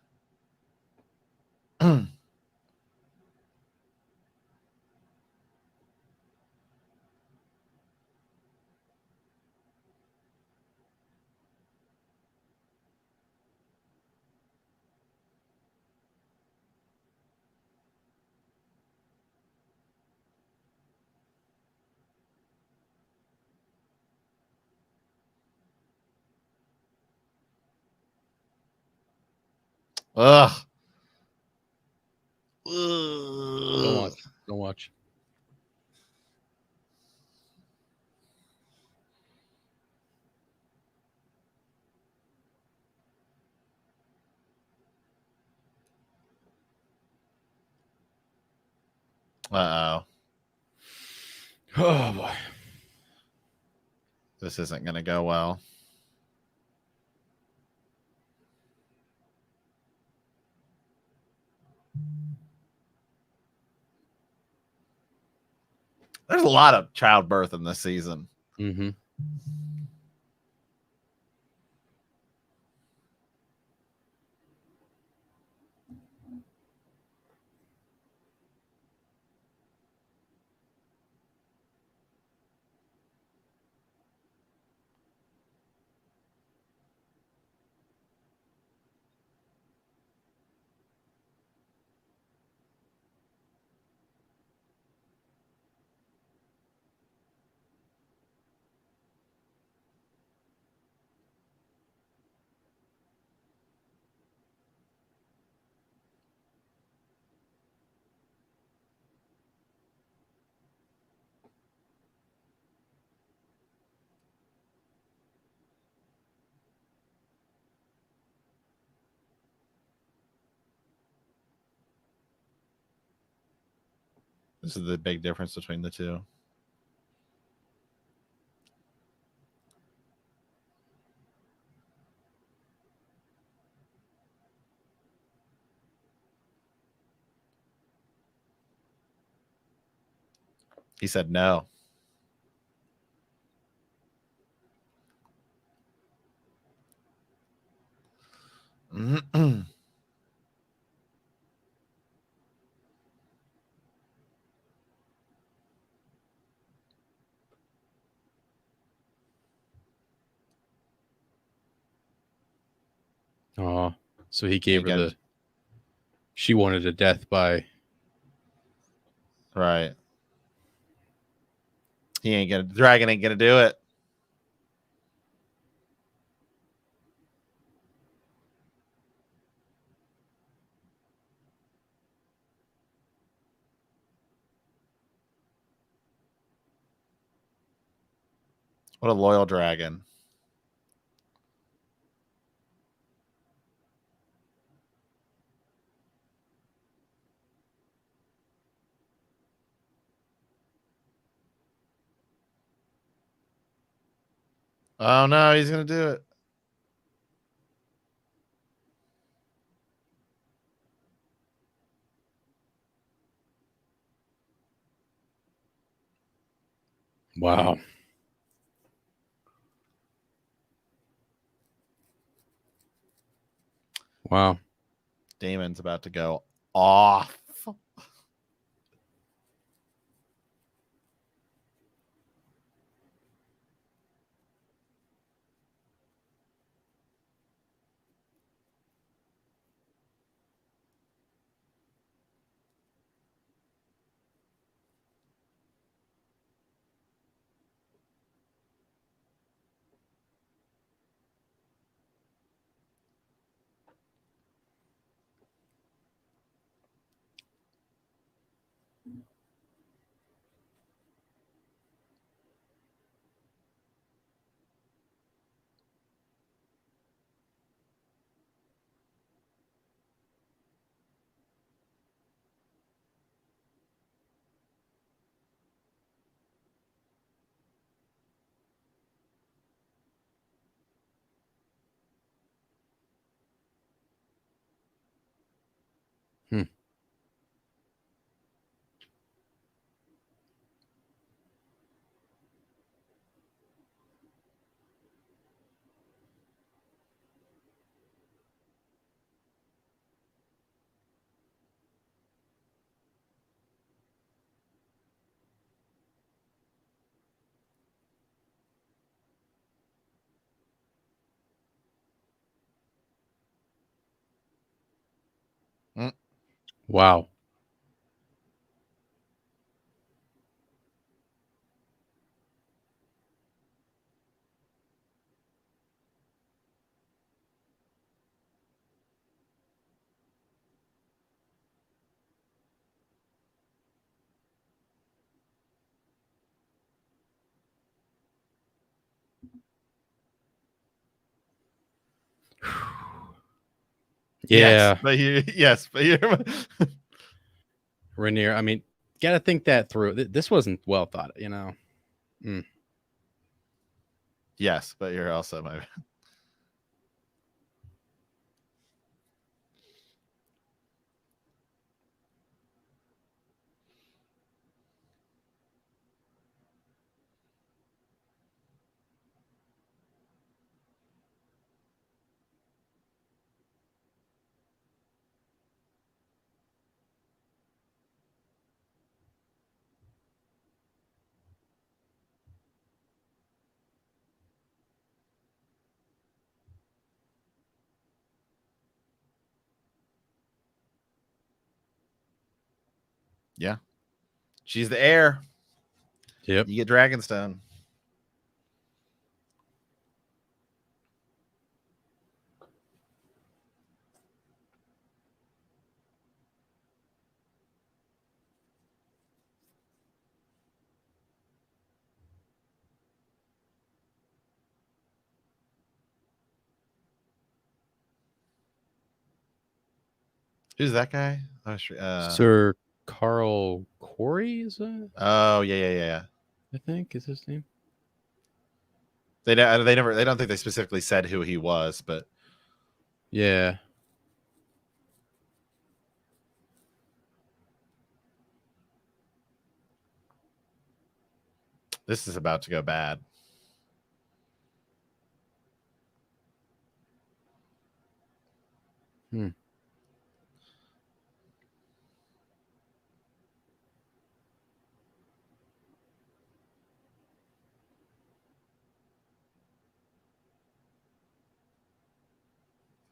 Ugh. Don't watch. Don't watch. Uh-oh. Oh boy. This isn't gonna go well. There's a lot of childbirth in this season. Mm-hmm. This is the big difference between the two. He said no. Oh, so he gave her the. She wanted a death by. Right. Dragon ain't gonna do it. What a loyal dragon. Oh no, he's gonna do it. Wow. Wow. Daemon's about to go off. Hmm. Mm. Wow. Yes, Yeah. but you're Rainier. I mean, got to think that through. This wasn't well thought, yes, but you're also my. Yeah, she's the heir. Yep. You get Dragonstone. Who's that guy? Oh, Sir Carl Corey is that? oh yeah. I think is his name. They don't think they specifically said who he was, but Yeah. this is about to go bad. Hmm.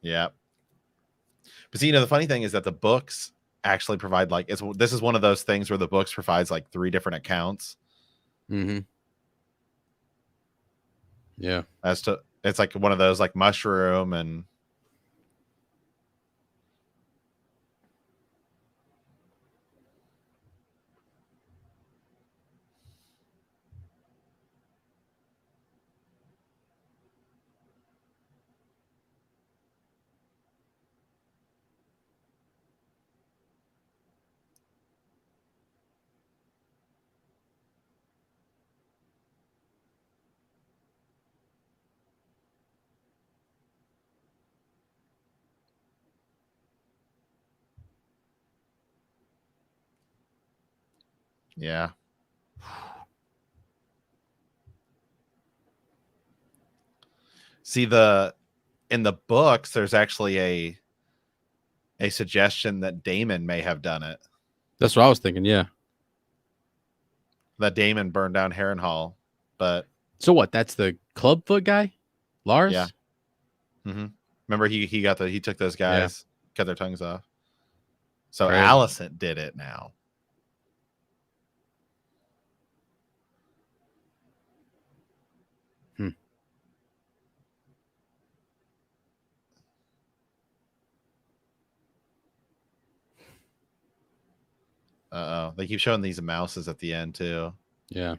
Yeah. But see, the funny thing is that the books actually provide this is one of those things where the books provides like 3 different accounts. Mm-hmm. Yeah. As to it's like one of those like mushroom and Yeah. See, in the books, there's actually a suggestion that Daemon may have done it. That's what I was thinking. Yeah. That Daemon burned down Harrenhal, but so what? That's the Clubfoot guy, Lars. Yeah. Mm-hmm. Remember, he took those guys, cut their tongues off. So Crazy. Alicent did it now. Uh-oh. They keep showing these mouses at the end, too. Yeah.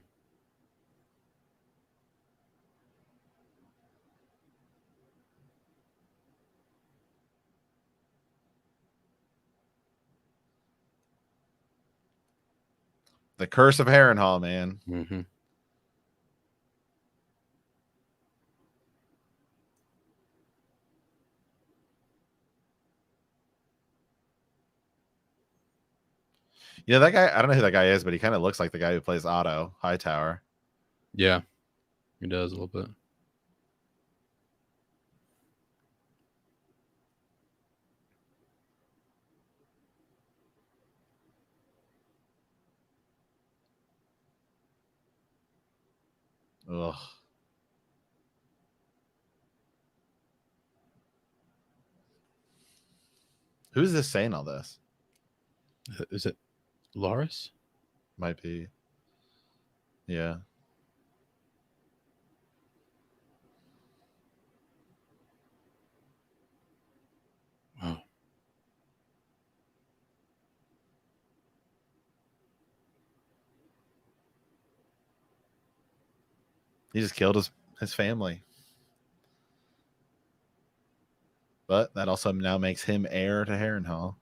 The Curse of Harrenhal, man. Mm-hmm. You know, that guy, I don't know who that guy is, but he kind of looks like the guy who plays Otto Hightower. Yeah, he does a little bit. Ugh. Who's this saying all this? Is it Loris? Might be. Yeah. Wow. He just killed his family. But that also now makes him heir to Harrenhal.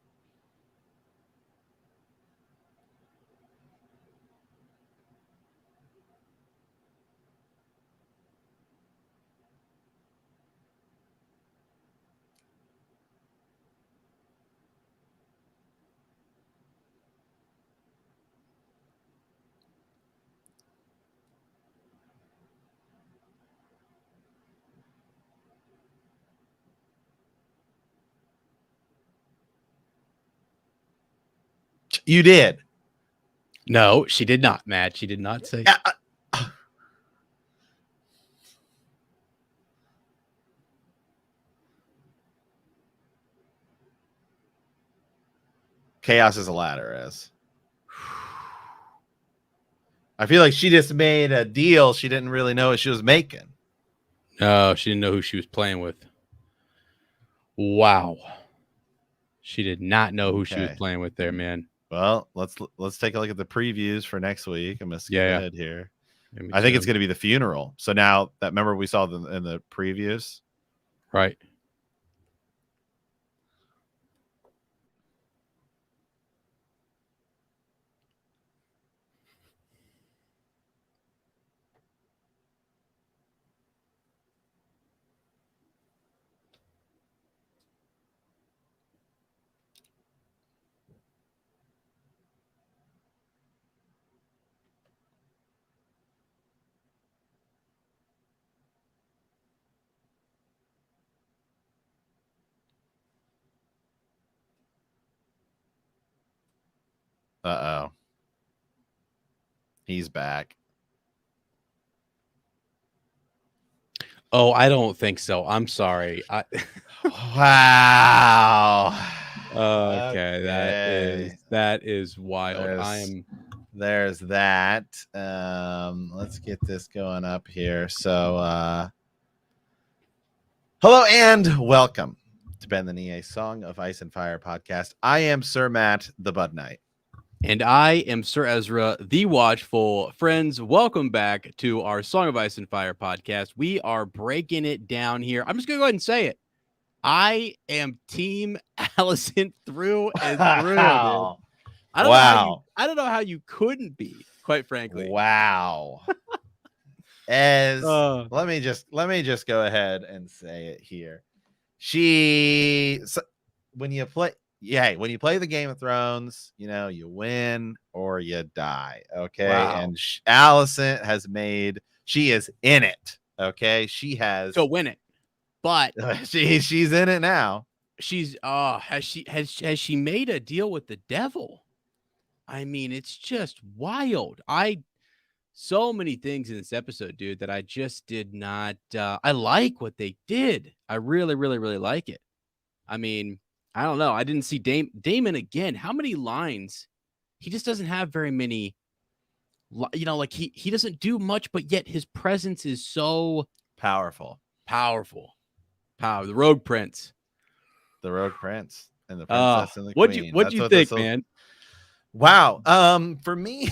You did. No, she did not, Matt. She did not say. Chaos is a ladder, as I feel like she just made a deal she didn't really know what she was making. No, she didn't know who she was playing with. Wow. She did not know who she was playing with there, man. Well, let's take a look at the previews for next week. I'm gonna skip ahead here. I think it's gonna be the funeral. So now that, remember we saw them in the previews, right? Uh-oh. He's back. Oh, I don't think so. I'm sorry. Wow. Okay, that is wild. There's that. Let's get this going up here. So hello and welcome to Ben the Nie Song of Ice and Fire podcast. I am Sir Matt, the Bud Knight. And I am Ser Ezra, the Watchful. Friends, welcome back to our Song of Ice and Fire podcast. We are breaking it down here. I'm just going to go ahead and say it. I am Team Alicent through and through. Wow. I don't know how you couldn't be, quite frankly. Wow. Let me just go ahead and say it here. When you play, when you play the Game of Thrones, you win or you die. Okay. Wow. And Allison she is in it. Okay. She has to win it, but she's in it now. She's has she made a deal with the devil? I mean, it's just wild. So many things in this episode, dude, that I just did not I like what they did. I really, really, really like it. I mean, I don't know. I didn't see Damon again. How many lines? He just doesn't have very many. Like he doesn't do much, but yet his presence is so powerful. The Rogue Prince. The Rogue Prince and the Princess and the Queen. What'd you think, man? Wow. For me,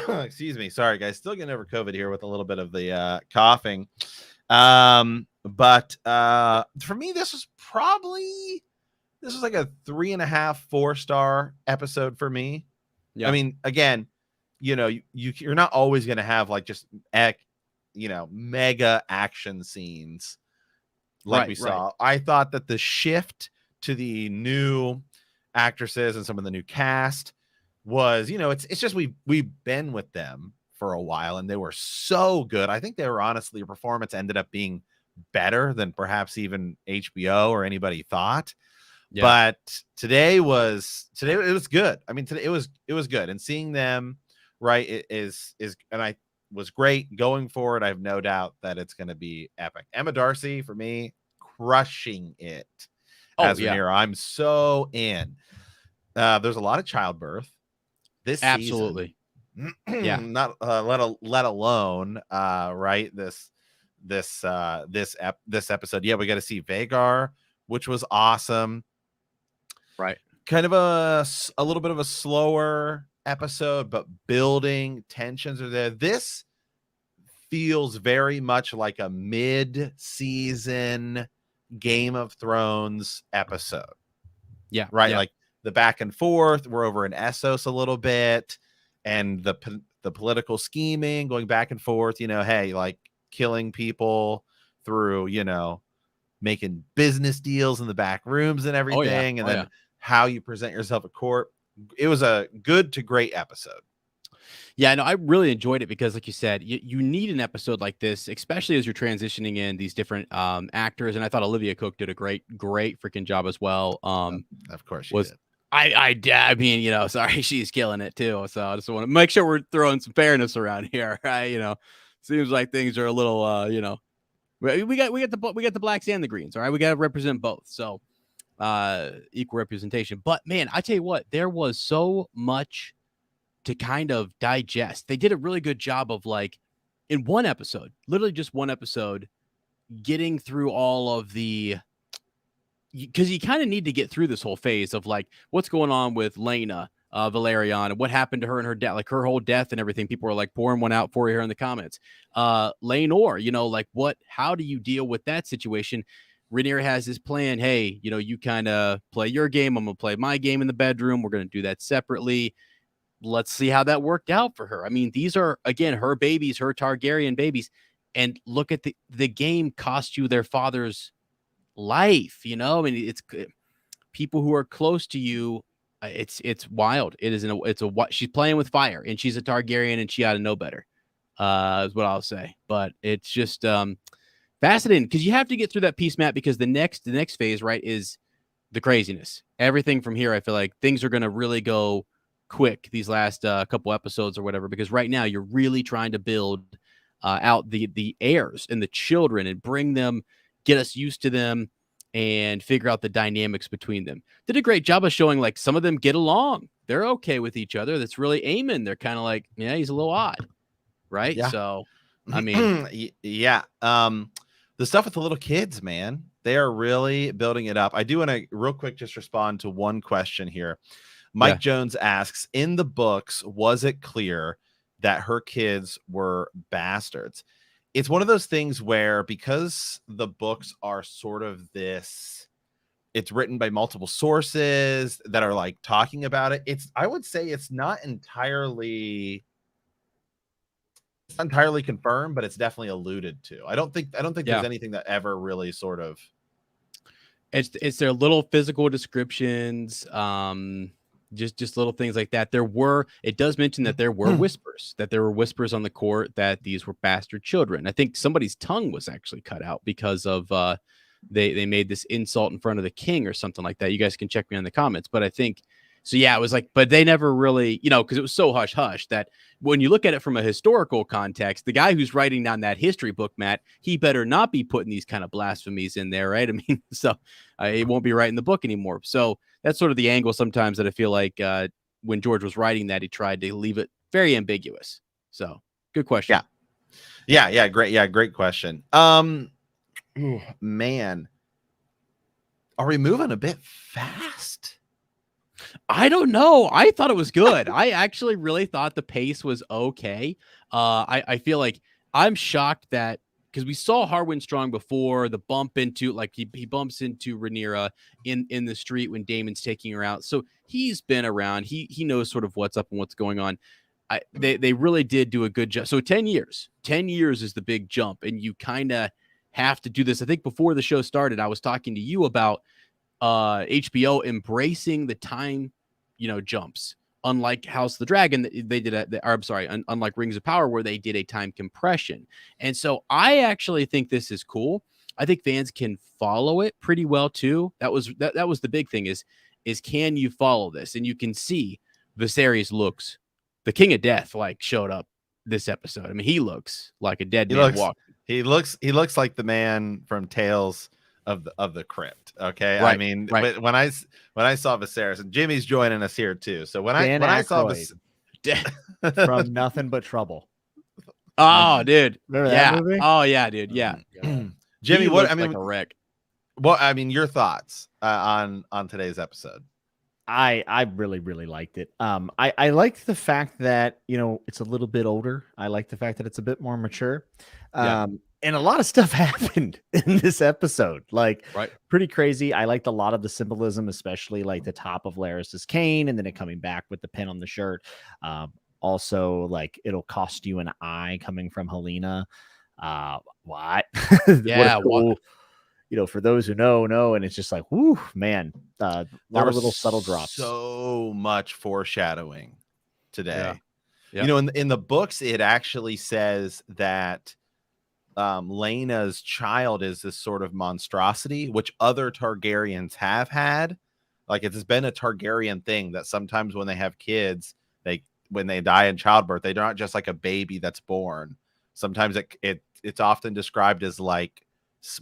excuse me. Sorry, guys. Still getting over COVID here with a little bit of the coughing. But for me, this was like a 3.5, 4-star episode for me. Yeah. I mean, again, you're not always going to have like just mega action scenes like we saw. I thought that the shift to the new actresses and some of the new cast was, it's just we've been with them for a while and they were so good. I think they were honestly, your performance ended up being better than perhaps even HBO or anybody thought. Yeah. But today it was good. I mean, today it was good, and seeing them right is and I was great going forward. I have no doubt that it's going to be epic. Emma Darcy for me crushing it as Rhaenyra. I'm so in. There's a lot of childbirth this absolutely season. Yeah, not let alone right this episode. Yeah, we got to see Vhagar, which was awesome. Right, kind of a little bit of a slower episode, but building tensions are there. This feels very much like a mid-season Game of Thrones episode. Yeah, right. Yeah. Like the back and forth. We're over in Essos a little bit, and the political scheming going back and forth. Hey, like killing people through making business deals in the back rooms and everything, and then how you present yourself at court. It was a good to great episode. Yeah, no, I really enjoyed it because, like you said, you need an episode like this, especially as you're transitioning in these different actors. And I thought Olivia Cook did a great freaking job as well. Of course she did. I mean, sorry, she's killing it too. So I just want to make sure we're throwing some fairness around here, right? Seems like things are a little, we got the blacks and the greens, all right? We got to represent both. So equal representation. But man, I tell you what, there was so much to kind of digest. They did a really good job of, like, in one episode, literally just one episode, getting through all of the, because you kind of need to get through this whole phase of like what's going on with Lena Valerian and what happened to her and her death, like her whole death and everything. People are like pouring one out for you here in the comments. Laenor, like how do you deal with that situation? Rhaenyra has this plan. Hey, you kind of play your game. I'm going to play my game in the bedroom. We're going to do that separately. Let's see how that worked out for her. I mean, these are, again, her babies, her Targaryen babies. And look at the game cost you their father's life. I mean, it's people who are close to you. It's wild. She's playing with fire, and she's a Targaryen, and she ought to know better. Is what I'll say. But it's just fascinating because you have to get through that piece, Matt, because the next phase, right, is the craziness. Everything from here, I feel like things are going to really go quick these last couple episodes or whatever, because right now you're really trying to build out the heirs and the children and bring them, get us used to them, and figure out the dynamics between them. Did a great job of showing like some of them get along. They're okay with each other. That's really Aemon. They're kind of like, yeah, he's a little odd, right? Yeah. So, I mean, yeah. The stuff with the little kids, man, they are really building it up. I do want to real quick just respond to one question here. Mike Jones asks, in the books, was it clear that her kids were bastards? It's one of those things where, because the books are sort of this, it's written by multiple sources that are like talking about it. I would say it's not entirely confirmed, but it's definitely alluded to. I don't think there's anything that ever really sort of It's their little physical descriptions, just little things like that. It does mention that there were whispers on the court that these were bastard children. I think somebody's tongue was actually cut out because of they made this insult in front of the king or something like that. You guys can check me in the comments, but I think so. Yeah, it was like, but they never really, because it was so hush hush that when you look at it from a historical context, the guy who's writing down that history book, Matt, he better not be putting these kind of blasphemies in there, right? I mean, so it won't be writing the book anymore. So that's sort of the angle sometimes that I feel like when George was writing that, he tried to leave it very ambiguous. So good question. Yeah. Great question. Man, are we moving a bit fast? I don't know. I thought it was good. I actually really thought the pace was okay. I feel like I'm shocked that because we saw Harwin Strong before the bump into like he bumps into Rhaenyra in the street when Daemon's taking her out. So he's been around. He knows sort of what's up and what's going on. They really did do a good job. So 10 years is the big jump, and you kind of have to do this. I think before the show started, I was talking to you about HBO embracing the time, jumps, unlike House of the Dragon, they did unlike Rings of Power, where they did a time compression. And so I actually think this is cool. I think fans can follow it pretty well too. That was the big thing is can you follow this? And you can see Viserys looks, the King of Death, like showed up this episode. I mean, he looks like a dead man walking. He looks like the man from Tales of the Crypt. Okay, right, I mean, right. when I saw Viserys, and Jimmy's joining us here too. So when I saw from Nothing But Trouble. Oh, dude, remember that movie? Oh yeah, dude, yeah. Jimmy, like a wreck. Well, I mean, your thoughts on today's episode? I really, really liked it. I liked the fact that, it's a little bit older. I like the fact that it's a bit more mature. And a lot of stuff happened in this episode, like pretty crazy. I liked a lot of the symbolism, especially like the top of Larys's cane and then it coming back with the pin on the shirt. Also, like it'll cost you an eye coming from Helena. What? Yeah. What for those who know, and it's just like, whoo, man, a lot of little subtle drops. So much foreshadowing today. Yeah. In the books, it actually says that Laena's child is this sort of monstrosity, which other Targaryens have had. Like it's been a Targaryen thing that sometimes when they have kids, when they die in childbirth, they're not just like a baby that's born. Sometimes it's often described as like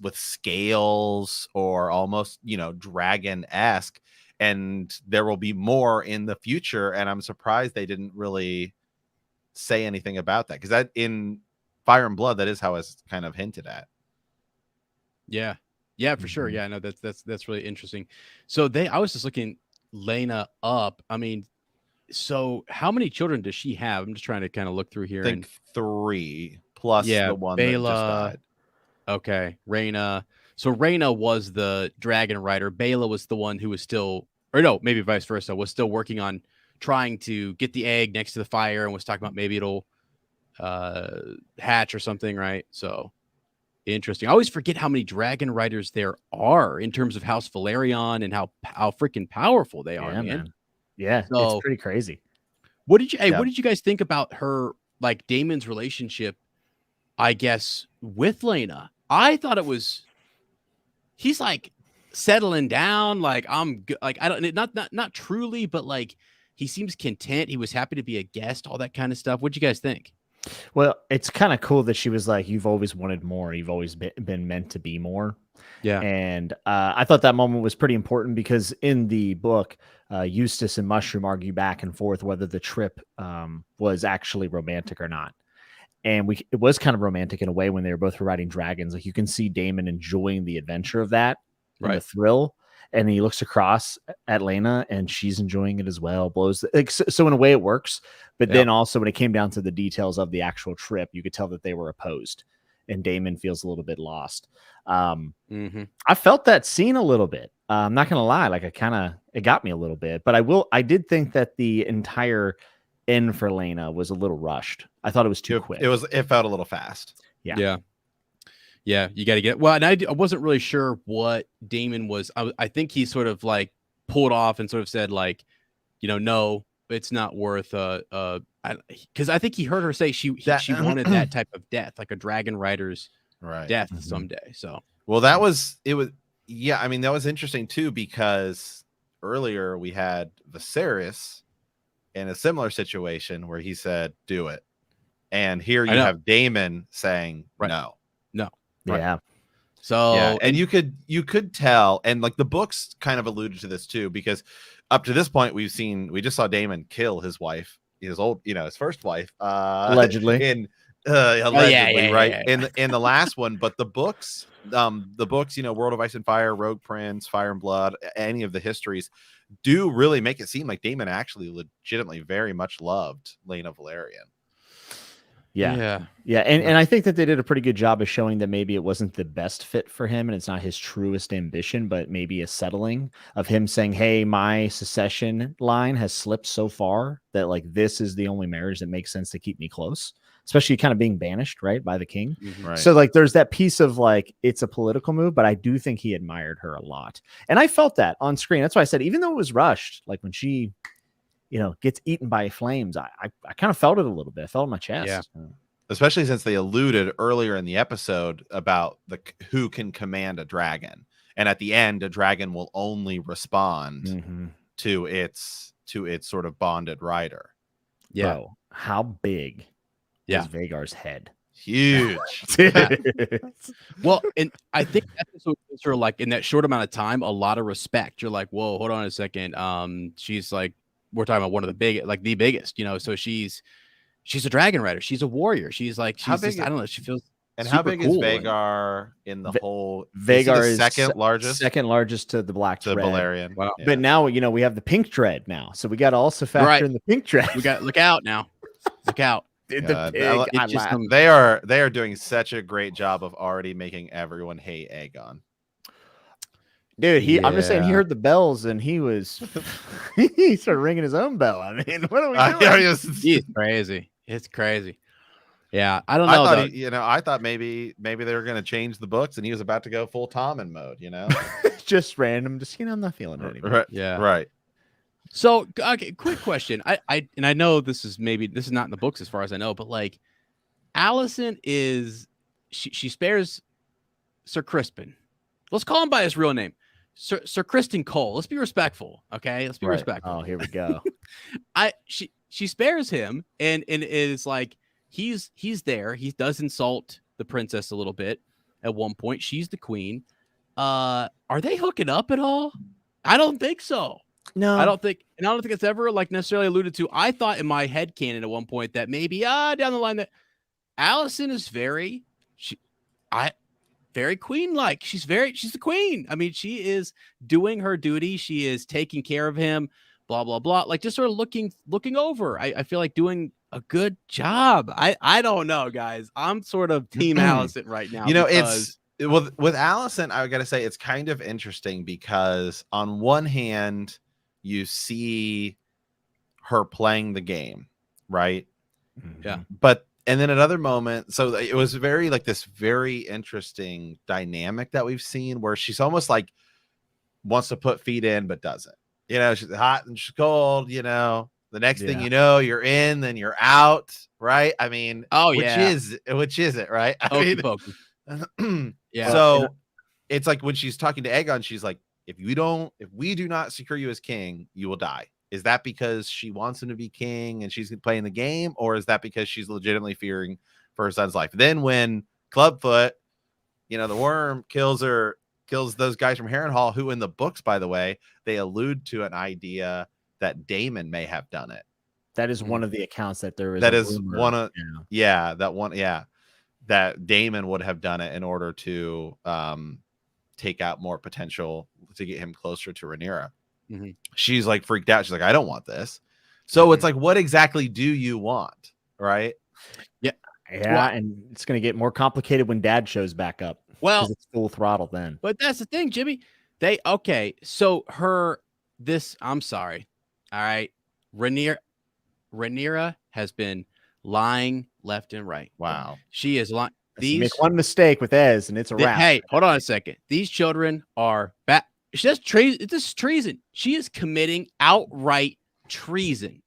with scales or almost, dragon-esque, and there will be more in the future. And I'm surprised they didn't really say anything about that, because that in Fire and Blood, that is how it's kind of hinted at. Yeah, for sure. Yeah, no, that's really interesting. So I was just looking Laena up. I mean, so how many children does she have? I'm just trying to kind of look through here. I think 3 plus the one Baela, that just died. Okay, Rhaena. So Rhaena was the dragon rider. Baela was the one who was still, or no, maybe vice versa, was still working on trying to get the egg next to the fire and was talking about maybe it'll hatch or something, right? So interesting. I always forget how many dragon riders there are in terms of House Valerion and how freaking powerful they are, man. Yeah, so, it's pretty crazy. What did you guys think about her, like Daemon's relationship, I guess, with Laena? I thought he's like settling down, like I'm good, like I don't not truly, but like he seems content. He was happy to be a guest, all that kind of stuff. What'd you guys think? Well, it's kind of cool that she was like, you've always wanted more. You've always been meant to be more. Yeah. And I thought that moment was pretty important because in the book, Eustace and Mushroom argue back and forth whether the trip was actually romantic or not. And it was kind of romantic in a way when they were both riding dragons. Like you can see Daemon enjoying the adventure of that, and the thrill. And he looks across at Laena and she's enjoying it as well. So in a way it works. But then also when it came down to the details of the actual trip, you could tell that they were opposed and Daemon feels a little bit lost. I felt that scene a little bit. I'm not going to lie. Like it got me a little bit, but I did think that the entire end for Laena was a little rushed. I thought it was too quick. It felt a little fast. Yeah. Yeah, you got to get well. And I wasn't really sure what Damon was. I think he sort of like pulled off and sort of said like, no, it's not worth because I think he heard her say she wanted that type of death, like a dragon rider's death someday. So that was yeah. I mean, that was interesting too, because earlier we had Viserys in a similar situation where he said, "Do it," and here you have Damon saying, "No." Yeah. So yeah, and you could tell, and like the books kind of alluded to this too, because up to this point we just saw Damon kill his wife, his first wife, allegedly, right? In the last one, but the books, World of Ice and Fire, Rogue Prince, Fire and Blood, any of the histories do really make it seem like Damon actually legitimately very much loved Lena Valerian. And I think that they did a pretty good job of showing that maybe it wasn't the best fit for him and it's not his truest ambition, but maybe a settling of him saying, hey, my succession line has slipped so far that like this is the only marriage that makes sense to keep me close, especially kind of being banished, right, by the king. Right. So like there's that piece of like it's a political move, but I do think he admired her a lot. And I felt that on screen. That's why I said, even though it was rushed, like when she gets eaten by flames, I kind of felt it a little bit. I felt it in my chest. Yeah. Especially since they alluded earlier in the episode about who can command a dragon. And at the end, a dragon will only respond to its sort of bonded rider. Yeah. Bro, how big is Vhagar's head? Huge. Well, and I think that's sort of like in that short amount of time, a lot of respect. You're like, whoa, hold on a second. She's like, we're talking about one of the big, like the biggest, so she's a dragon rider. She's a warrior. She's like, I don't know. She feels. And how big is Vhagar in the whole? Vhagar is second largest to the Black Dread. Valerian. Wow. Yeah. But now we have the Pink Dread now, so we got to also factor in the Pink Dread. We got look out now. Look out. They are doing such a great job of already making everyone hate Aegon. Dude, I'm just saying he heard the bells and he started ringing his own bell. I mean, what are we doing? He's crazy. It's crazy. Yeah, I don't know. I thought maybe they were going to change the books and he was about to go full Tommen mode, just random. Just, I'm not feeling it anymore. Right. Yeah. Right. So, okay, quick question. I know this is not in the books as far as I know, but like Alicent she spares Sir Crispin. Let's call him by his real name. Sir Kristen Cole. Let's be respectful, okay? Let's be respectful. Oh, here we go. She spares him, and it is like he's there. He does insult the princess a little bit at one point. She's the queen. Are they hooking up at all? I don't think so. No, I don't think it's ever like necessarily alluded to. I thought in my head canon at one point that maybe down the line that Alicent is very queen-like. She's the queen. I mean, she is doing her duty. She is taking care of him, blah, blah, blah. Like just sort of looking over. I feel like doing a good job. I don't know, guys. I'm sort of team Alicent right now. It's with Alicent, I got to say it's kind of interesting because on one hand, you see her playing the game, right? Yeah. And then another moment, so it was very like this very interesting dynamic that we've seen where she's almost like wants to put feet in, but doesn't. She's hot and she's cold, the next thing you know, you're in, then you're out, right? I mean, which is it, right? Yeah. So it's like when she's talking to Aegon, she's like, if we do not secure you as king, you will die. Is that because she wants him to be king and she's playing the game, or is that because she's legitimately fearing for her son's life? Then when Clubfoot, the worm kills those guys from Harrenhal, who in the books, by the way, they allude to an idea that Daemon may have done it. That is one of the accounts that there is. That is one of that Daemon would have done it in order to take out more potential to get him closer to Rhaenyra. Mm-hmm. She's like freaked out. She's like, I don't want this. So it's like, what exactly do you want? Right. Yeah. And it's going to get more complicated when dad shows back up. Well, it's full throttle then. But that's the thing, Jimmy. So I'm sorry. All right. Rhaenyra has been lying left and right. Wow. She is lying. You make one mistake with Ez, and it's a wrap. Hey, hold on a second. These children are bad. This is treason. She is committing outright treason.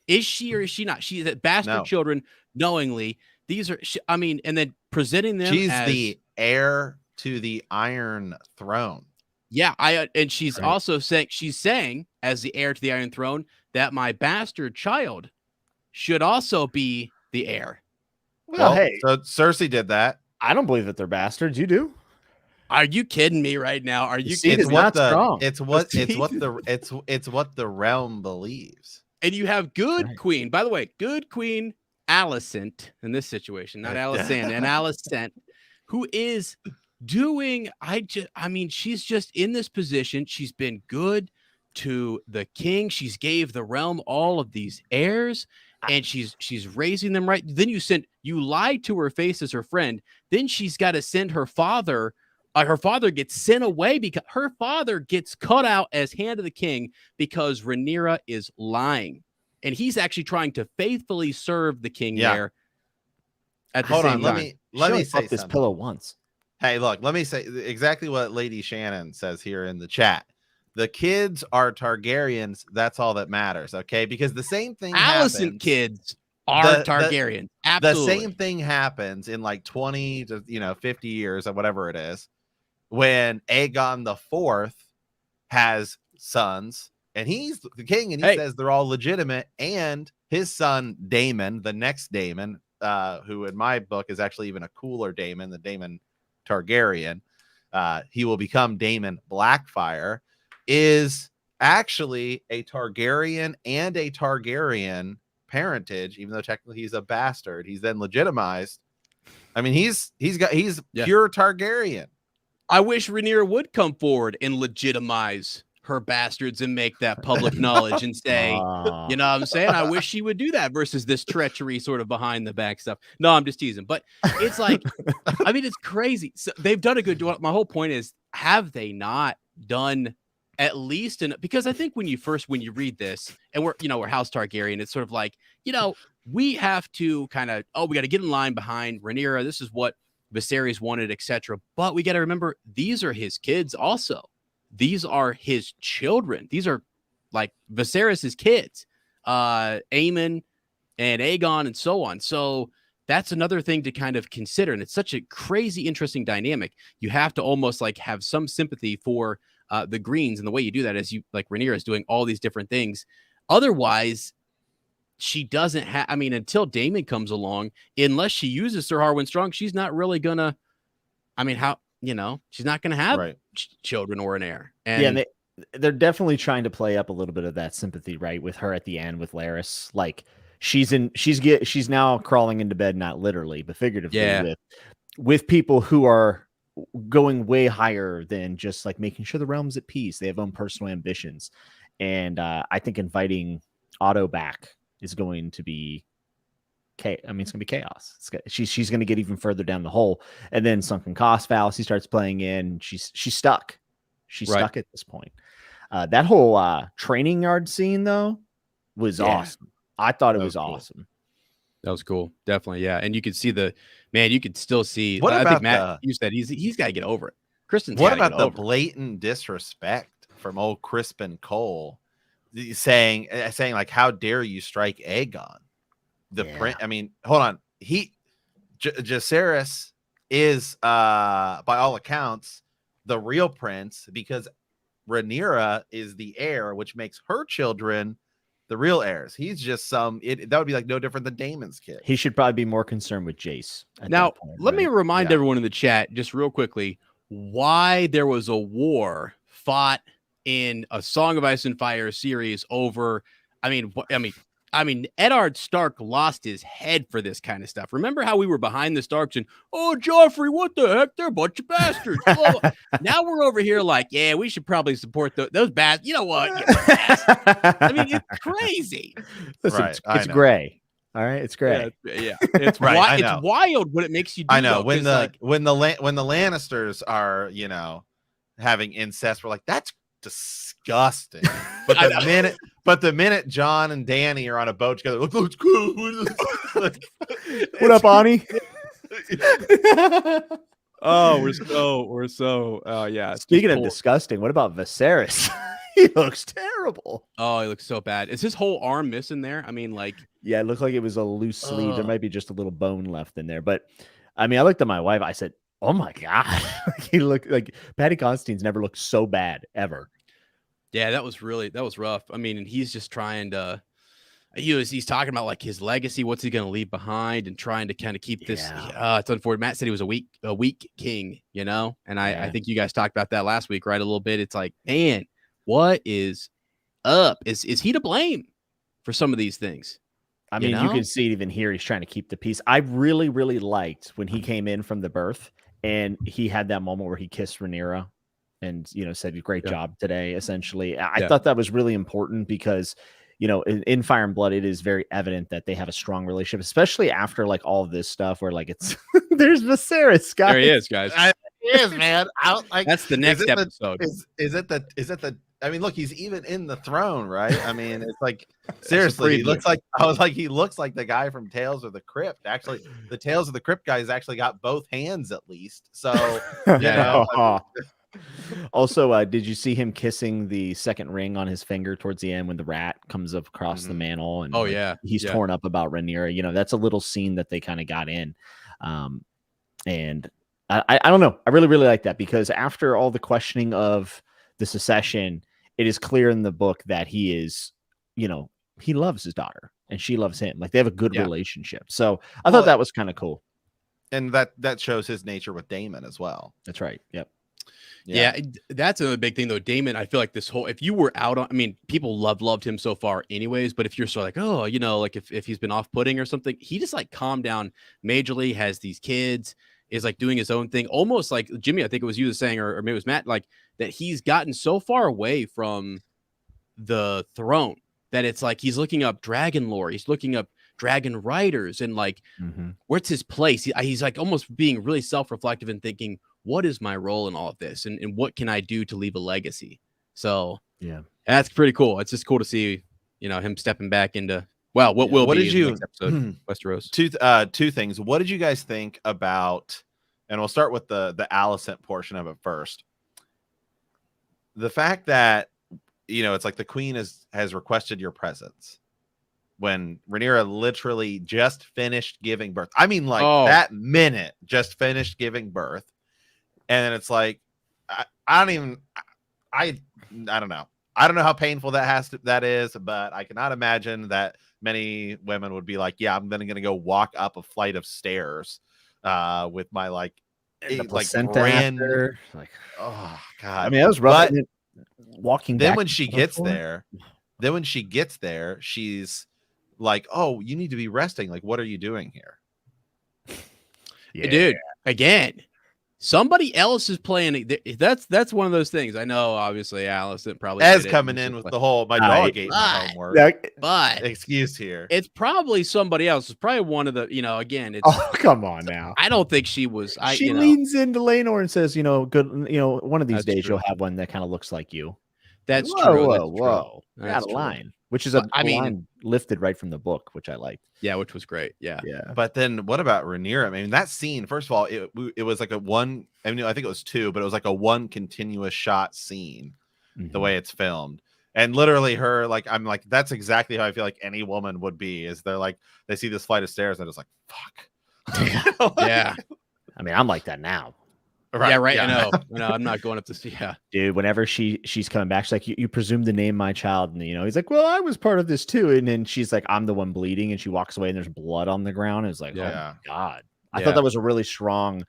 Is she or is she not? She's that bastard children knowingly. These are, and then presenting them. She's as the heir to the Iron Throne. Yeah, and she's also saying as the heir to the Iron Throne that my bastard child should also be the heir. Well, hey, so Cersei did that. I don't believe that they're bastards. You do? Are you kidding me right now? Are you kidding? It's what the realm believes. And you have good queen, by the way, good queen Alicent in this situation, not Alicent, and Alicent, who is doing. She's just in this position. She's been good to the king. She's gave the realm all of these heirs, and she's raising them right. Then you lied to her face as her friend. Then she's got to send her father. Her father gets sent away because her father gets cut out as hand of the king because Rhaenyra is lying. And he's actually trying to faithfully serve the king there. At the same time. Let me say this pillow once. Hey, look, let me say exactly what Lady Shannon says here in the chat. The kids are Targaryens. That's all that matters. Okay. Because the same thing Alicent kids are Targaryens. Absolutely. The same thing happens in like 20 to 50 years or whatever it is. When Aegon the Fourth has sons and he's the king and he says they're all legitimate, and his son Daemon, the next Daemon, who in my book is actually even a cooler Daemon, the Daemon Targaryen, he will become Daemon Blackfyre, is actually a Targaryen and a Targaryen parentage, even though technically he's a bastard. He's then legitimized. I mean, he's pure Targaryen. I wish Rhaenyra would come forward and legitimize her bastards and make that public knowledge and say, you know what I'm saying? I wish she would do that versus this treachery sort of behind the back stuff. No, I'm just teasing. But it's like, it's crazy. So they've done a good job. My whole point is, have they not done at least because I think when you read this and we're House Targaryen, it's sort of like, we have to kind of, we got to get in line behind Rhaenyra. This is what Viserys wanted, etc. But we got to remember, these are his kids also. These are his children. These are like Viserys' kids, Aemon and Aegon and so on. So that's another thing to kind of consider. And it's such a crazy, interesting dynamic. You have to almost like have some sympathy for the Greens. And the way you do that is Rhaenyra is doing all these different things. Otherwise, she doesn't have, until Daemon comes along, unless she uses Sir Harwin Strong, she's not really gonna, she's not gonna have children or an heir. And they're definitely trying to play up a little bit of that sympathy, right? With her at the end with Larys, like she's now crawling into bed, not literally, but figuratively with people who are going way higher than just like making sure the realm's at peace. They have own personal ambitions. And I think inviting Otto back is going to be it's going to be chaos. She's going to get even further down the hole, and then sunken cost fallacy starts playing in. She's stuck. She's stuck at this point. That whole training yard scene though was awesome. I thought it was awesome. That was cool. Definitely. Yeah. And you could see you could still see. What I about think Matt, you said he's got to get over it. Kristen's what about the blatant disrespect from old Crispin Cole? Saying like, how dare you strike Aegon, the prince? Hold on. Viserys is by all accounts the real prince, because Rhaenyra is the heir, which makes her children the real heirs. He's just that would be like no different than Daemon's kid. He should probably be more concerned with Jace. Now, let me remind everyone in the chat just real quickly why there was a war fought in a Song of Ice and Fire series over, Eddard Stark lost his head for this kind of stuff. Remember how we were behind the Starks and, Joffrey, what the heck? They're a bunch of bastards. Now we're over here like, we should probably support those bastards. You know what? It's crazy. Listen, it's gray. All right, it's gray. Yeah. It's right. It's wild what it makes you do. I know when the Lannisters are, having incest, we're like, that's disgusting. But the minute John and Danny are on a boat together, looks cool. What up, Ani? Oh, yeah. Speaking of disgusting, what about Viserys? He looks terrible. Oh, he looks so bad. Is his whole arm missing there? I mean, like, yeah, it looked like it was a loose sleeve. There might be just a little bone left in there. But I mean, I looked at my wife. I said, "Oh my god, he looked like Patty Constantine's never looked so bad ever." Yeah, that was rough. I mean, and he's just trying to. He's talking about like his legacy, what's he going to leave behind, and trying to kind of keep this. It's unfortunate. Matt said he was a weak king, and I think you guys talked about that last week, right? A little bit. It's like, man, what is up? Is he to blame for some of these things? I mean, you can see it even here. He's trying to keep the peace. I really, really liked when he came in from the birth and he had that moment where he kissed Rhaenyra and, said, great job today, essentially. I thought that was really important because, in Fire and Blood, it is very evident that they have a strong relationship, especially after like all of this stuff where like it's there's Viserys, guys. There he is, guys. He is, man. That's the next episode. Is it the I mean, look, he's even in the throne, right? I mean, it's like seriously, he looks like he looks like the guy from Tales of the Crypt. Actually, the Tales of the Crypt guy's actually got both hands at least. So Also, did you see him kissing the second ring on his finger towards the end when the rat comes up across the mantle? And he's torn up about Rhaenyra. That's a little scene that they kind of got in. And I don't know. I really, really like that because after all the questioning of the secession, it is clear in the book that he is, he loves his daughter and she loves him. Like they have a good relationship. So I thought that was kind of cool. And that shows his nature with Daemon as well. That's right. Yep. Yeah, that's another big thing though. Daemon, I feel like this whole, if you were out on, I mean, people loved him so far anyways, but if you're sort of like, oh, like if he's been off-putting or something, he just like calmed down majorly, has these kids, is like doing his own thing, almost like Jimmy, I think it was you saying, or maybe it was Matt, like that he's gotten so far away from the throne that it's like he's looking up dragon lore, he's looking up dragon riders, and like where's his place? He's like almost being really self-reflective and thinking, what is my role in all of this, and what can I do to leave a legacy? So that's pretty cool. It's just cool to see, him stepping back into what will be in the next episode, Westeros. Two things. What did you guys think about? And we'll start with the Alicent portion of it first. The fact that it's like the queen has requested your presence when Rhaenyra literally just finished giving birth. I mean, like that minute just finished giving birth. And then it's like, I don't know. I don't know how painful that is, but I cannot imagine that many women would be like, yeah, I'm then going to go walk up a flight of stairs with my like brand. Like, oh God. I mean, that was rough. Walking then back when she gets there, she's like, oh, you need to be resting. Like, what are you doing here? Dude, again. Somebody else is playing. That's one of those things. I know, obviously, Alicent probably as coming in with the whole my dog ate my homework. But excuse here. It's probably somebody else. It's probably one of the. Again, it's. Oh, come on now. I don't think she was. She leans into Laenor and says, good. One of these days you'll have one that kind of looks like you. That's true. Whoa. Out of line. Which is a line lifted right from the book, which I liked. Yeah, which was great. Yeah. But then what about Rhaenyra? I mean, that scene, first of all, it was like I think it was two, but it was like a one continuous shot scene, the way it's filmed. And literally her, like, I'm like, that's exactly how I feel like any woman would be, is they're like, they see this flight of stairs and it's like, fuck. Yeah. I mean, I'm like that now. Right. Yeah, right. Yeah. I know. I'm not going up to see. Yeah, dude. Whenever she's coming back, she's like, "You presume to name my child," and he's like, "Well, I was part of this too." And then she's like, "I'm the one bleeding," and she walks away, and there's blood on the ground. It's like, oh my God. I thought that was a really strong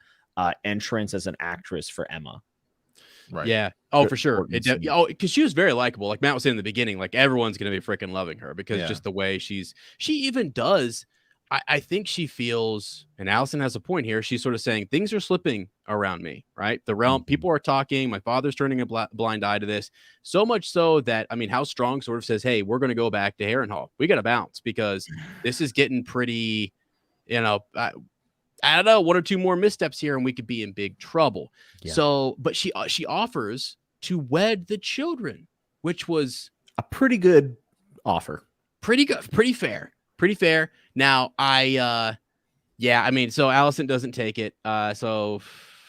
entrance as an actress for Emma. Right. Yeah. Oh, for sure. Because she was very likable. Like Matt was saying in the beginning, like everyone's gonna be freaking loving her because just the way she even does. I think she feels, and Alicent has a point here. She's sort of saying things are slipping around me, right? The realm, people are talking. My father's turning a blind eye to this. So much so that, I mean, House Strong sort of says, hey, we're going to go back to Harrenhal. We got to bounce because this is getting pretty, I don't know, one or two more missteps here and we could be in big trouble. Yeah. So, but she offers to wed the children, which was a pretty good offer. Pretty good. Pretty fair. Now, I Yeah, I mean, so Alicent doesn't take it. So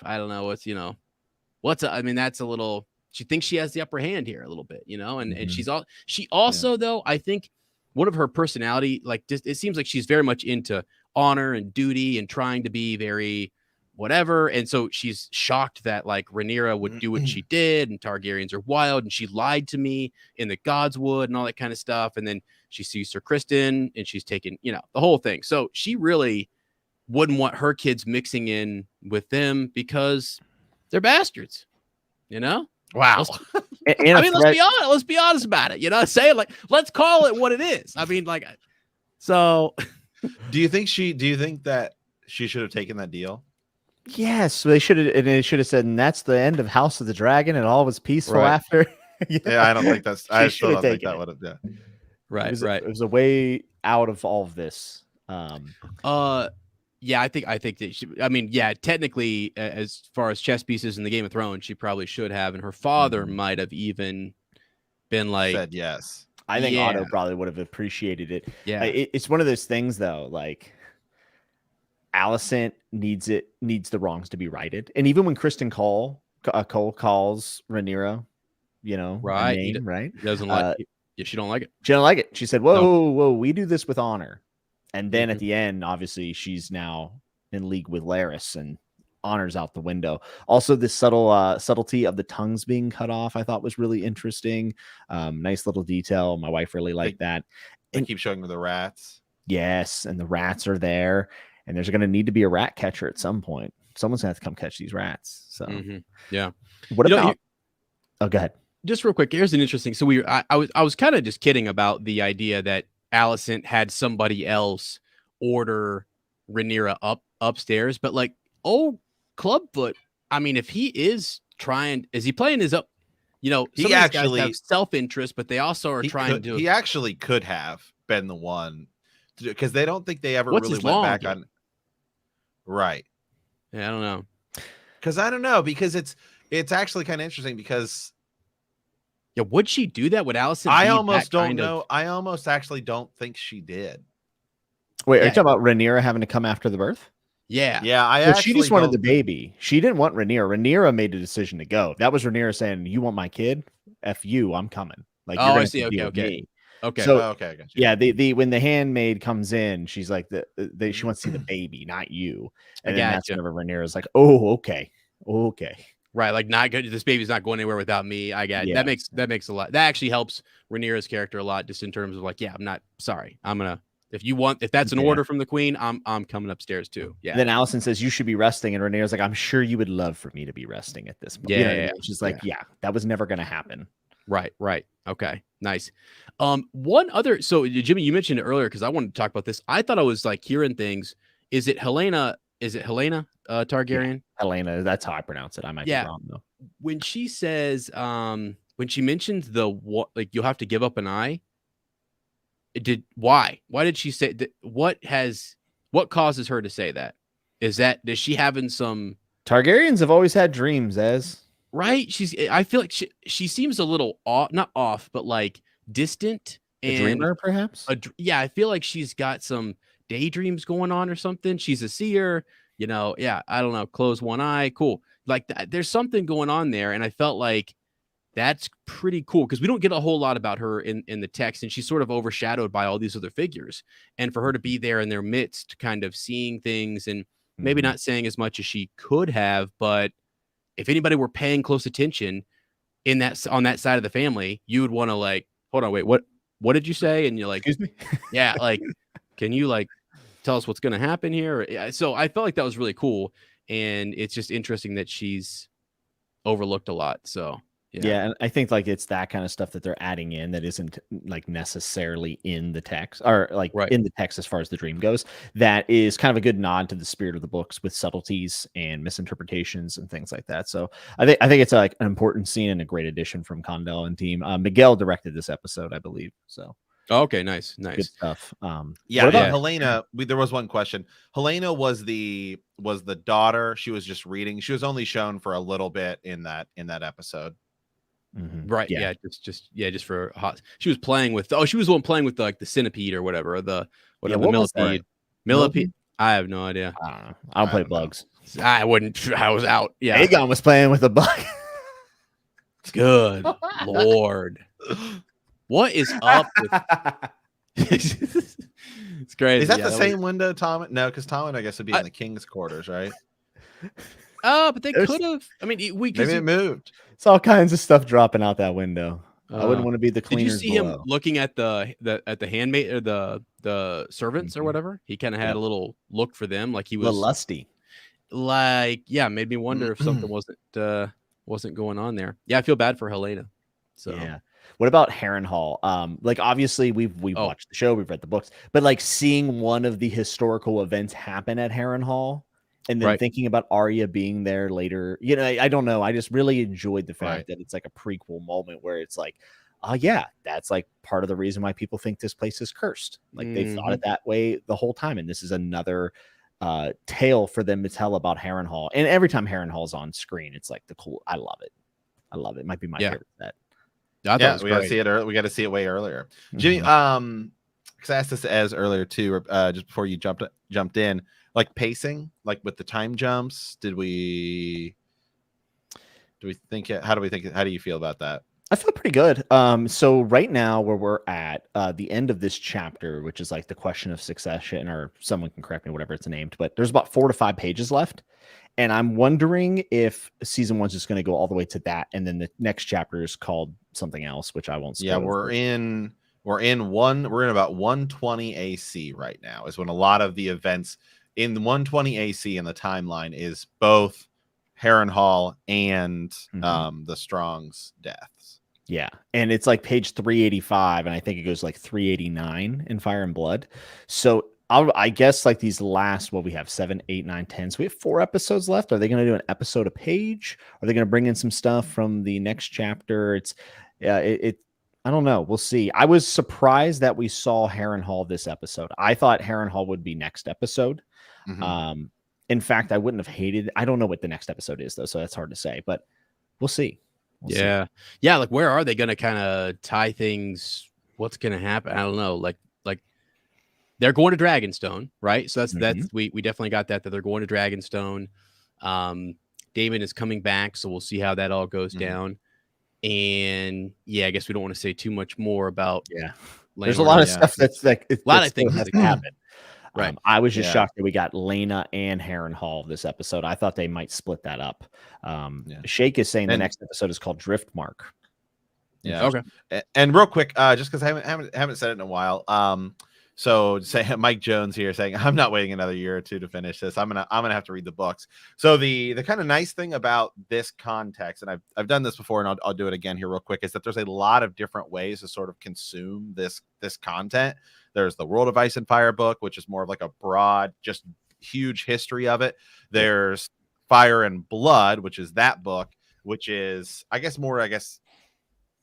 I don't know I mean, that's a little. She thinks she has the upper hand here a little bit, and she also though I think one of her personality, like just it seems like she's very much into honor and duty and trying to be very whatever, and so she's shocked that like Rhaenyra would do what she did, and Targaryens are wild, and she lied to me in the Gods Wood and all that kind of stuff, and then she sees Sir Criston and she's taken the whole thing. So she really wouldn't want her kids mixing in with them because they're bastards, Wow. I mean, let's be honest about it, say it, like, let's call it what it is. I mean, like, so do you think that she should have taken that deal? Yes, they should have, and they should have said, and that's the end of House of the Dragon, and all was peaceful after. Yeah, I don't think that's. I still don't think that would have. Yeah. Right, it was a way out of all of this. Yeah, I think that technically, as far as chess pieces in the Game of Thrones, she probably should have, and her father might have even been like, said yes. I think Otto probably would have appreciated it. Yeah, it's one of those things though, like Alicent needs the wrongs to be righted, and even when Criston Cole calls Rhaenyra, right, name, right, doesn't like it. Yeah, she don't like it. She don't like it. She said, "Whoa, we do this with honor." And then at the end, obviously, she's now in league with Larys, and honor's out the window. Also, this subtlety of the tongues being cut off, I thought was really interesting. Nice little detail. My wife really liked that. And keep showing me the rats. Yes, and the rats are there, and there's going to need to be a rat catcher at some point. Someone's going to have to come catch these rats. So, yeah. What about? Oh, go ahead. Just real quick. Here's an interesting. So I was kind of just kidding about the idea that Alicent had somebody else order Rhaenyra upstairs, but like Clubfoot, I mean, if he is he playing his up? He actually have self-interest, but they also are trying to. He actually could have been the one, because they don't think they ever really went back on. Right. Yeah, I don't know. Because it's actually kind of interesting because. Yeah, would she do that? Would Alicent? I almost don't know. I almost actually don't think she did. Wait, are you talking about Rhaenyra having to come after the birth? Yeah. Yeah, she just wanted the baby. She didn't want Rhaenyra. Rhaenyra made a decision to go. That was Rhaenyra saying, "You want my kid? F you, I'm coming." Like, you're I see. Okay. So, okay, I got you. Yeah, when the handmaid comes in, she's like, she wants to see the baby, not you. And then that's whenever Rhaenyra's like, "Oh, okay." Right, like, not good. This baby's not going anywhere without me. I got that makes a lot. That actually helps Rhaenyra's character a lot, just in terms of like, I'm not sorry. I'm gonna if that's an order from the queen, I'm coming upstairs too. Yeah. And then Alicent says you should be resting, and Rhaenyra's like, I'm sure you would love for me to be resting at this point. Yeah. She's like, that was never gonna happen. Right. Okay. Nice. One other. So Jimmy, you mentioned it earlier because I wanted to talk about this. I thought I was like hearing things. Is it Helena Targaryen? Yeah, Helena, that's how I pronounce it. I might be wrong though. When she says, when she mentions like you'll have to give up an eye. Why did she say that? What causes her to say that? Is she having some? Targaryens have always had dreams, right. I feel like she seems a little off, not off, but like distant. A dreamer, perhaps. I feel like she's got some daydreams going on or something. She's a seer. I don't know. Close one eye. Cool. Like there's something going on there. And I felt like that's pretty cool because we don't get a whole lot about her in the text, and she's sort of overshadowed by all these other figures. And for her to be there in their midst, kind of seeing things and maybe not saying as much as she could have, but if anybody were paying close attention on that side of the family, you would want to like, hold on, wait, what did you say? And you're like, excuse me? Yeah. Like, can you like tell us what's going to happen here? So I felt like that was really cool. And it's just interesting that she's overlooked a lot. So yeah, and I think like it's that kind of stuff that they're adding in that isn't like necessarily in the text or like in the text as far as the dream goes. That is kind of a good nod to the spirit of the books with subtleties and misinterpretations and things like that. So I think it's like an important scene and a great addition from Condell and team. Miguel directed this episode, I believe. So okay, nice, good stuff. Helena. There was one question. Helena was the daughter. She was just reading. She was only shown for a little bit in that episode. Mm-hmm. Right. Yeah. Just for hot. She was playing with. She was the one playing with like the centipede or whatever. The millipede. I have no idea. I don't know. I don't play don't know. bugs. I wouldn't. I was out. Yeah. Aegon was playing with a bug. Good Lord. What is up with it's crazy. Is that the same window, Tom? No, because Tom, I guess, would be in the king's quarters, right? But they could have. I mean, Maybe it moved. It's all kinds of stuff dropping out that window. I wouldn't want to be the Did cleaners you see below. him looking at the handmaid or the servants or whatever? He kind of had a little look for them, like he was a little lusty. Like, yeah, made me wonder if something wasn't going on there. Yeah, I feel bad for Helena. So yeah. What about Harrenhal? Like obviously we've watched the show, we've read the books, but like seeing one of the historical events happen at Harrenhal and then thinking about Arya being there later, you know, I don't know. I just really enjoyed the fact that it's like a prequel moment where it's like, yeah, that's like part of the reason why people think this place is cursed. Like they thought it that way the whole time, and this is another tale for them to tell about Harrenhal. And every time Harrenhal's on screen, it's like I love it. I love it. Might be my favorite set. Yeah, we got to see it. We got to see it way earlier. Jimmy, because I asked this to Ez earlier too, just before you jumped in, like pacing, like with the time jumps. Do we think it? How do we think it? How do you feel about that? I feel pretty good. So right now where we're at, the end of this chapter, which is like the question of succession, or someone can correct me, whatever it's named, but there's about 4 to 5 pages left. And I'm wondering if season 1's just going to go all the way to that, and then the next chapter is called something else, which I won't spoil. Yeah, we're in about 120 AC right now. Is when a lot of the events in the 120 AC in the timeline is both Harrenhal and the Strong's deaths. Yeah, and it's like page 385, and I think it goes like 389 in Fire and Blood. So I guess like these last, we have 7, 8, 9, 10. So we have 4 episodes left. Are they going to do an episode a page? Are they going to bring in some stuff from the next chapter? I don't know. We'll see. I was surprised that we saw Harrenhal this episode. I thought Harrenhal would be next episode. In fact, I wouldn't have hated. I don't know what the next episode is though, so that's hard to say. But we'll see. Yeah. Like where are they going to kind of tie things? What's going to happen? I don't know. Like they're going to Dragonstone, right? So that's we definitely got that they're going to Dragonstone. Daemon is coming back, so we'll see how that all goes down. And yeah, I guess we don't want to say too much more about. Yeah, there's a lot of stuff that's like a lot of things has to happen. Right. I was just shocked that we got Lena and Harrenhal this episode. I thought they might split that up. Shake is saying the next episode is called Driftmark. Yeah. Okay. And real quick, just because I haven't said it in a while. So say Mike Jones here saying I'm not waiting another year or 2 to finish this. I'm gonna have to read the books. So the kind of nice thing about this context, and I've done this before, and I'll do it again here real quick, is that there's a lot of different ways to sort of consume this content. There's the World of Ice and Fire book, which is more of like a broad, just huge history of it. There's Fire and Blood, which is that book, which is I guess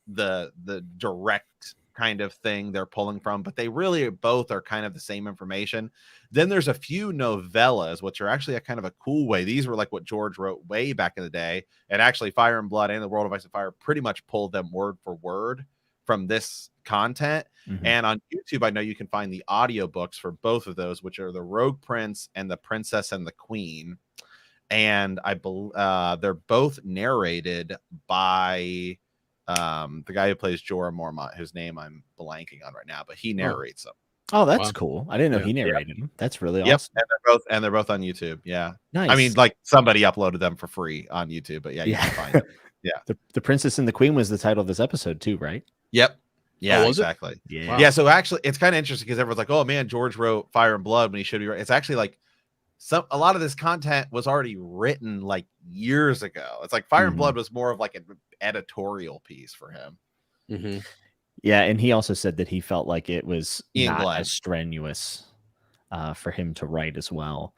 the direct kind of thing they're pulling from, but they really both are kind of the same information. Then there's a few novellas, which are actually a kind of a cool way. These were like what George wrote way back in the day, and actually Fire and Blood and the World of Ice and Fire pretty much pulled them word for word from this content. And on YouTube, I know you can find the audiobooks for both of those, which are the Rogue Prince and the Princess and the Queen. And I believe they're both narrated by the guy who plays Jorah Mormont, whose name I'm blanking on right now, but he narrates them. Oh, that's cool. I didn't know he narrated them. That's really awesome. And they're both on YouTube. Yeah. Nice. I mean, like somebody uploaded them for free on YouTube, but you can find them. Yeah. The Princess and the Queen was the title of this episode too, right? Yep. Yeah, exactly. Yeah. Yeah. So actually it's kind of interesting because everyone's like, oh man, George wrote Fire and Blood when he should be right. It's actually like a lot of this content was already written like years ago. It's like Fire and Blood was more of like an editorial piece for him. Yeah, and he also said that he felt like it was Ian not Glenn. as strenuous for him to write as well.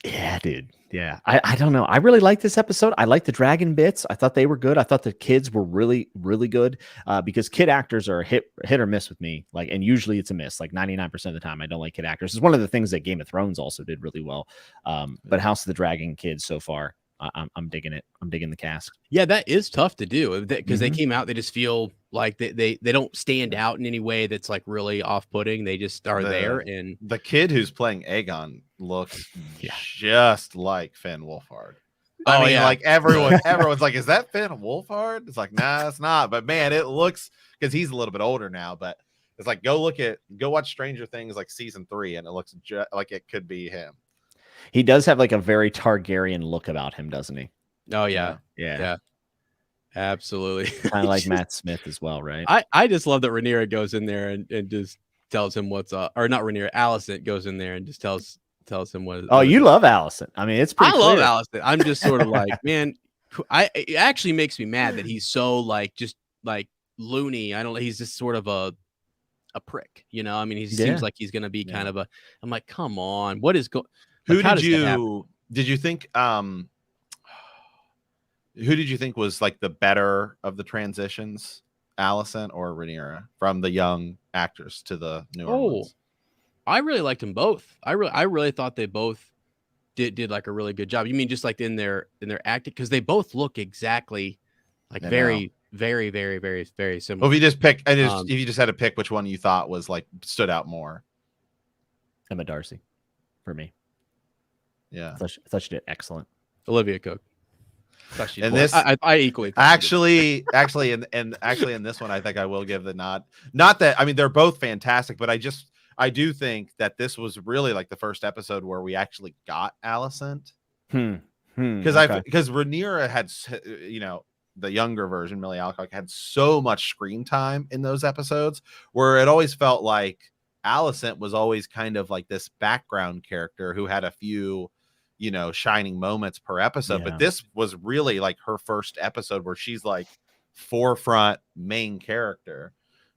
Yeah, dude. Yeah, I don't know. I really like this episode. I like the dragon bits. I thought they were good. I thought the kids were really, really good because kid actors are hit or miss with me. Like, and usually it's a miss. Like 99% of the time, I don't like kid actors. It's one of the things that Game of Thrones also did really well. But House of the Dragon kids so far, I'm digging it. I'm digging the cast. Yeah, that is tough to do because they came out. They just feel like they don't stand out in any way that's like really off-putting. They just are there. And the kid who's playing Aegon looks just like Finn Wolfhard. I mean, like everyone's like, is that Finn Wolfhard? It's like, nah, it's not. But man, it looks, because he's a little bit older now, but it's like, go watch Stranger Things like season 3, and it looks like it could be him. He does have like a very Targaryen look about him, doesn't he? Oh yeah. Absolutely. Kind of like Matt Smith as well, right? I just love that Rhaenyra goes in there and just tells him what's up, or not Rhaenyra, Alicent goes in there and just tells him what. Oh, you love Alicent. I mean, it's pretty. I love Alicent. I'm just sort of like, man, it actually makes me mad that he's so like just like loony. I don't. He's just sort of a prick, you know. I mean, he seems like he's gonna be kind of a. I'm like, come on, what is going? Who did you think? Who did you think was like the better of the transitions, Alicent or Rhaenyra, from the young actors to the newer ones? I really liked them both. I really thought they both did like a really good job. You mean just like in their acting, because they both look exactly like very, very, very, very, very similar. Well, if you just pick, if you just had to pick which one you thought was like stood out more, Emma Darcy, for me. Yeah, I thought she did excellent. Olivia Cook. And this, I equally actually in this one, I think I will give the nod. Not that, I mean, they're both fantastic, but I do think that this was really like the first episode where we actually got Alicent. Because Rhaenyra had, you know, the younger version, Millie Alcock, had so much screen time in those episodes, where it always felt like Alicent was always kind of like this background character who had a few, you know, shining moments per episode. But this was really like her first episode where she's like forefront main character.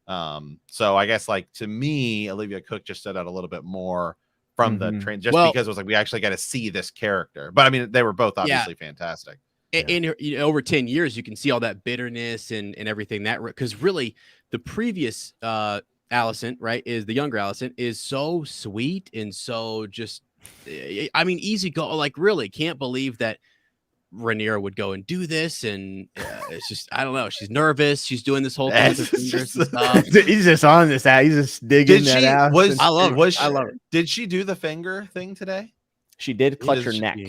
So I guess like to me, Olivia Cook just stood out a little bit more from the train, just because it was like we actually got to see this character. But I mean, they were both obviously fantastic. In over 10 years, you can see all that bitterness and everything that, because really the previous Alicent, right, is the younger Alicent, is so sweet and so just, I mean, easy go. Like, really can't believe that Rhaenyra would go and do this, and it's just, I don't know. She's nervous. She's doing this whole thing with fingers and stuff. He's just on this out. He's just digging that out. I love it. Did she do the finger thing today? She did clutch her neck.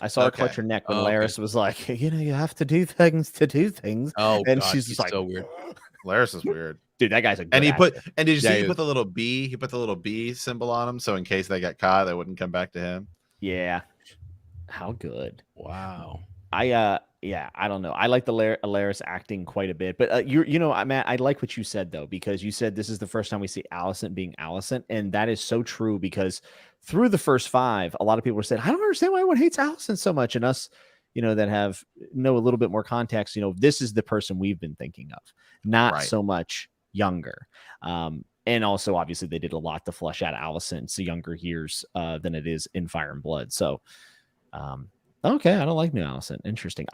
I saw her clutch her neck when Larys was like, you know, you have to do things to do things. Oh, and God, she's just like, so weird. Larys is weird. Dude, that guy's a good and he actor. did you see he put the little B? He put the little B symbol on him, so in case they got caught, they wouldn't come back to him. Yeah. How good. Wow. I don't know. I like the Larys acting quite a bit, but you know, Matt, I like what you said though, because you said this is the first time we see Alicent being Alicent, and that is so true, because through the first 5, a lot of people were saying, I don't understand why everyone hates Alicent so much, and us, you know, that know a little bit more context, you know, this is the person we've been thinking of, not so much younger. And also, obviously, they did a lot to flesh out Alicent's younger years than it is in Fire and Blood. So, okay, I don't like new Alicent. Interesting.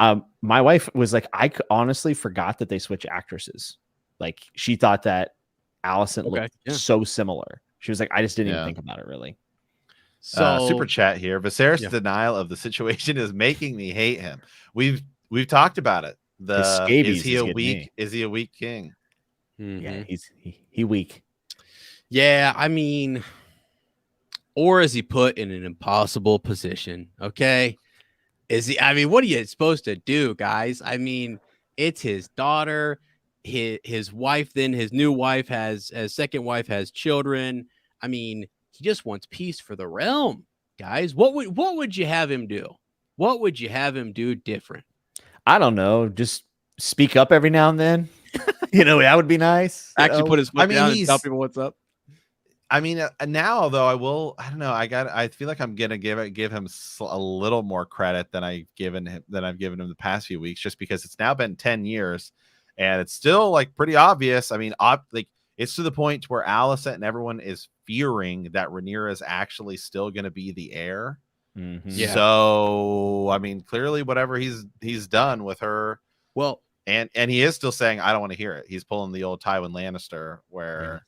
My wife was like, I honestly forgot that they switch actresses. Like, she thought that Alicent looked so similar. She was like, I just didn't even think about it, really. So super chat here. Viserys' denial of the situation is making me hate him. We've talked about it. Is he a weak king? Yeah, he weak. Yeah, I mean, or is he put in an impossible position? Okay. Is he? I mean, what are you supposed to do, guys? I mean, it's his daughter, his wife. Then his new wife has second wife has children. I mean, he just wants peace for the realm, guys. What would you have him do? What would you have him do different? I don't know. Just speak up every now and then. You know, that would be nice. Actually, put his foot down and tell people what's up. I mean, now though, I don't know. I feel like I'm gonna give him a little more credit than I've given him the past few weeks, just because it's now been 10 years, and it's still like pretty obvious. I mean, like it's to the point where Alicent and everyone is fearing that Rhaenyra is actually still gonna be the heir. Mm-hmm. Yeah. So I mean, clearly, whatever he's done with her, well, and he is still saying, I don't want to hear it. He's pulling the old Tywin Lannister, where.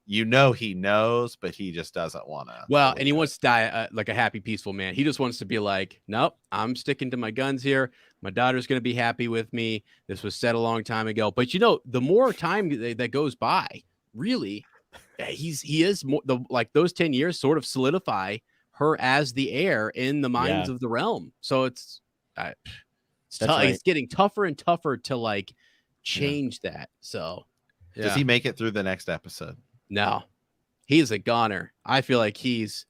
he knows, but he just doesn't want to. Well, and he wants to die like a happy, peaceful man. He just wants to be like, nope, I'm sticking to my guns here. My daughter's going to be happy with me. This was said a long time ago. But the more time that goes by, really, he is more those 10 years sort of solidify her as the heir in the minds of the realm. So it's right. It's getting tougher and tougher to change that. So does he make it through the next episode? No, he's a goner. I feel like this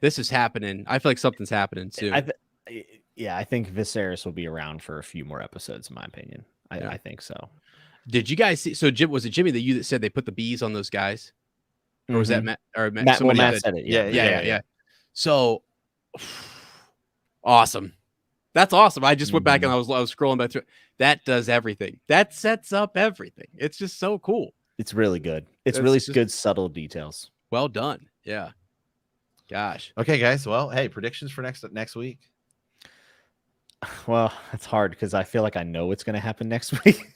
is happening. I feel like something's happening soon. I think Viserys will be around for a few more episodes, in my opinion. I think so. Did you guys see? So, was it Jimmy that said they put the bees on those guys, or was that Matt? Or Matt said it. Yeah. So awesome. That's awesome. I just went back and I was scrolling back through. That does everything. That sets up everything. It's just so cool. It's really good. It's really good, subtle details. Well done. Yeah. Gosh. Okay, guys. Well, hey, predictions for next week. Well, it's hard because I feel like I know what's going to happen next week.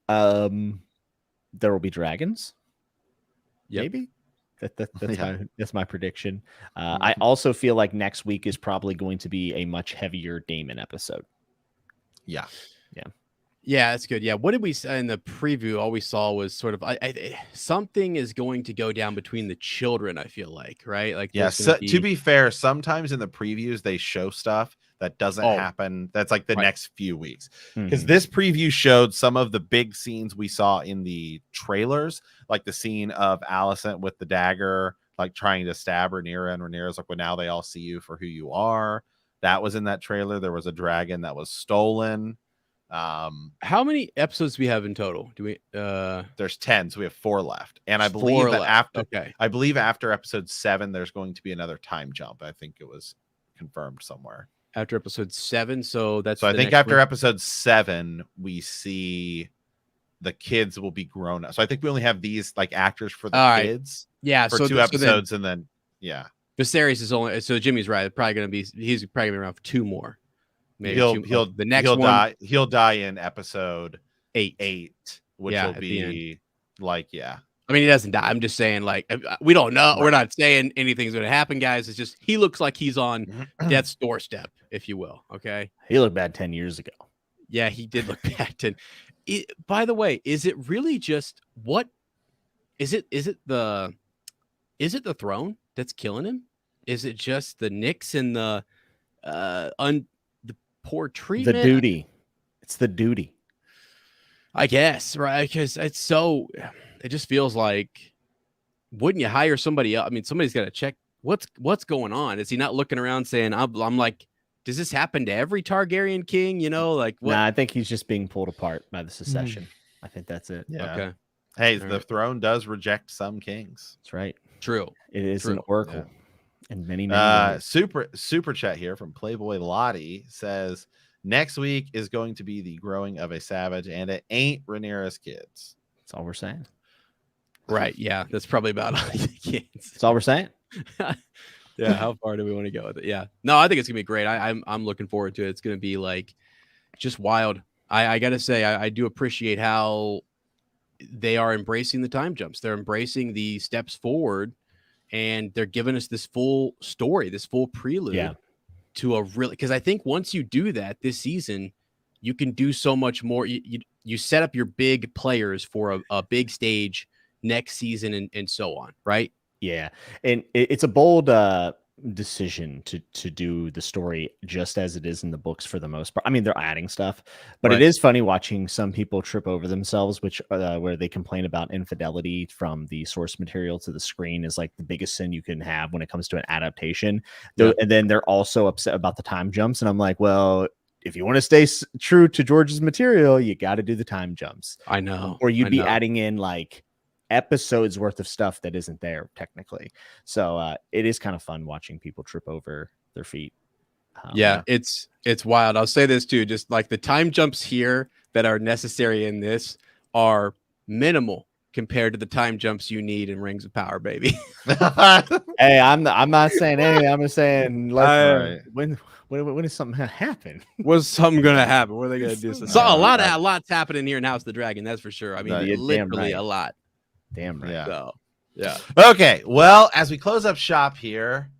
There will be dragons. Yep. Maybe. That's my prediction. I also feel like next week is probably going to be a much heavier Daemon episode. Yeah. Yeah, that's good. Yeah, what did we say in the preview? All we saw was sort of something is going to go down between the children. I feel like, right? Like, to be fair, sometimes in the previews they show stuff that doesn't happen. That's like the next few weeks, because this preview showed some of the big scenes we saw in the trailers, like the scene of Alicent with the dagger, like trying to stab Rhaenyra, and Rhaenyra's like, "Well, now they all see you for who you are." That was in that trailer. There was a dragon that was stolen. How many episodes do we have in total? Do we there's 10, so we have 4 left, and I believe that after episode 7 there's going to be another time jump. I think it was confirmed somewhere after episode 7, so I think after episode 7 we see the kids will be grown up, so I think we only have these actors for the kids for 2 episodes, and then Viserys is only, so Jimmy's right, he's probably gonna be around for 2 more. Maybe he'll die in episode 8, which will be I mean, he doesn't die. I'm just saying, we don't know. Right. We're not saying anything's going to happen, guys. It's just he looks like he's on death's doorstep, if you will. Okay, he looked bad 10 years ago. Yeah, he did look bad. By the way, is it really just what? Is it the throne that's killing him? Is it just the Knicks and the poor treatment? The duty. It's the duty, I guess, right? Because it just feels like, wouldn't you hire somebody else? I mean, somebody's got to check what's going on. Is he not looking around saying, I'm like, does this happen to every Targaryen king? What? Nah, I think he's just being pulled apart by the succession. I think that's it. Yeah. Okay. Hey, the throne does reject some kings. That's right. True. It is an oracle. And many super chat here from Playboy Lottie says next week is going to be the growing of a savage, and it ain't Rhaenyra's kids. That's all we're saying. Right. Yeah. That's probably about all the kids. That's all we're saying. Yeah. How far do we want to go with it? Yeah. No, I think it's gonna be great. I'm looking forward to it. It's gonna be just wild. I gotta say, I do appreciate how they are embracing the time jumps. They're embracing the steps forward. And they're giving us this full story, this full prelude to a really, because I think once you do that this season, you can do so much more. You set up your big players for a big stage next season and so on, right? Yeah. And it's a bold decision to do the story just as it is in the books for the most part. I mean, they're adding stuff, but it is funny watching some people trip over themselves, which where they complain about infidelity from the source material to the screen is the biggest sin you can have when it comes to an adaptation. And then they're also upset about the time jumps, and I'm like, well, if you want to stay true to George's material, you got to do the time jumps. I know. Or you'd be adding in episodes worth of stuff that isn't there technically. So it is kind of fun watching people trip over their feet. It's wild. I'll say this too, just the time jumps here that are necessary in this are minimal compared to the time jumps you need in Rings of Power, baby. Hey, I'm not saying anything. I'm just saying, Right. when is something gonna happen? What's something gonna happen? What are they gonna do? So a right. lot's happening here in House of the Dragon. That's for sure. I mean, Right. You're damn literally right. a lot. Damn right. Yeah. So, yeah. Okay. Well, as we close up shop here,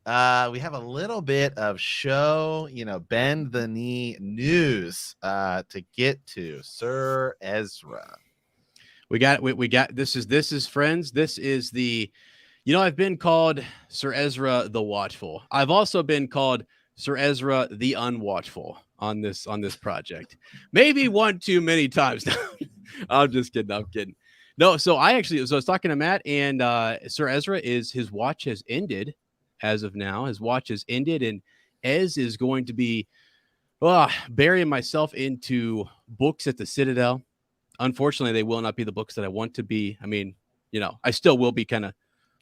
we have a little bit of show, bend the knee news to get to. Ser Ezra. We got this is friends. This is the I've been called Ser Ezra the Watchful. I've also been called Ser Ezra the Unwatchful on this project. Maybe one too many times. I'm just kidding. I'm kidding. No, so I was talking to Matt, and Ser Ezra his watch has ended as of now. His watch has ended, and Ez is going to be burying myself into books at the Citadel. Unfortunately, they will not be the books that I want to be. I mean, I still will be kind of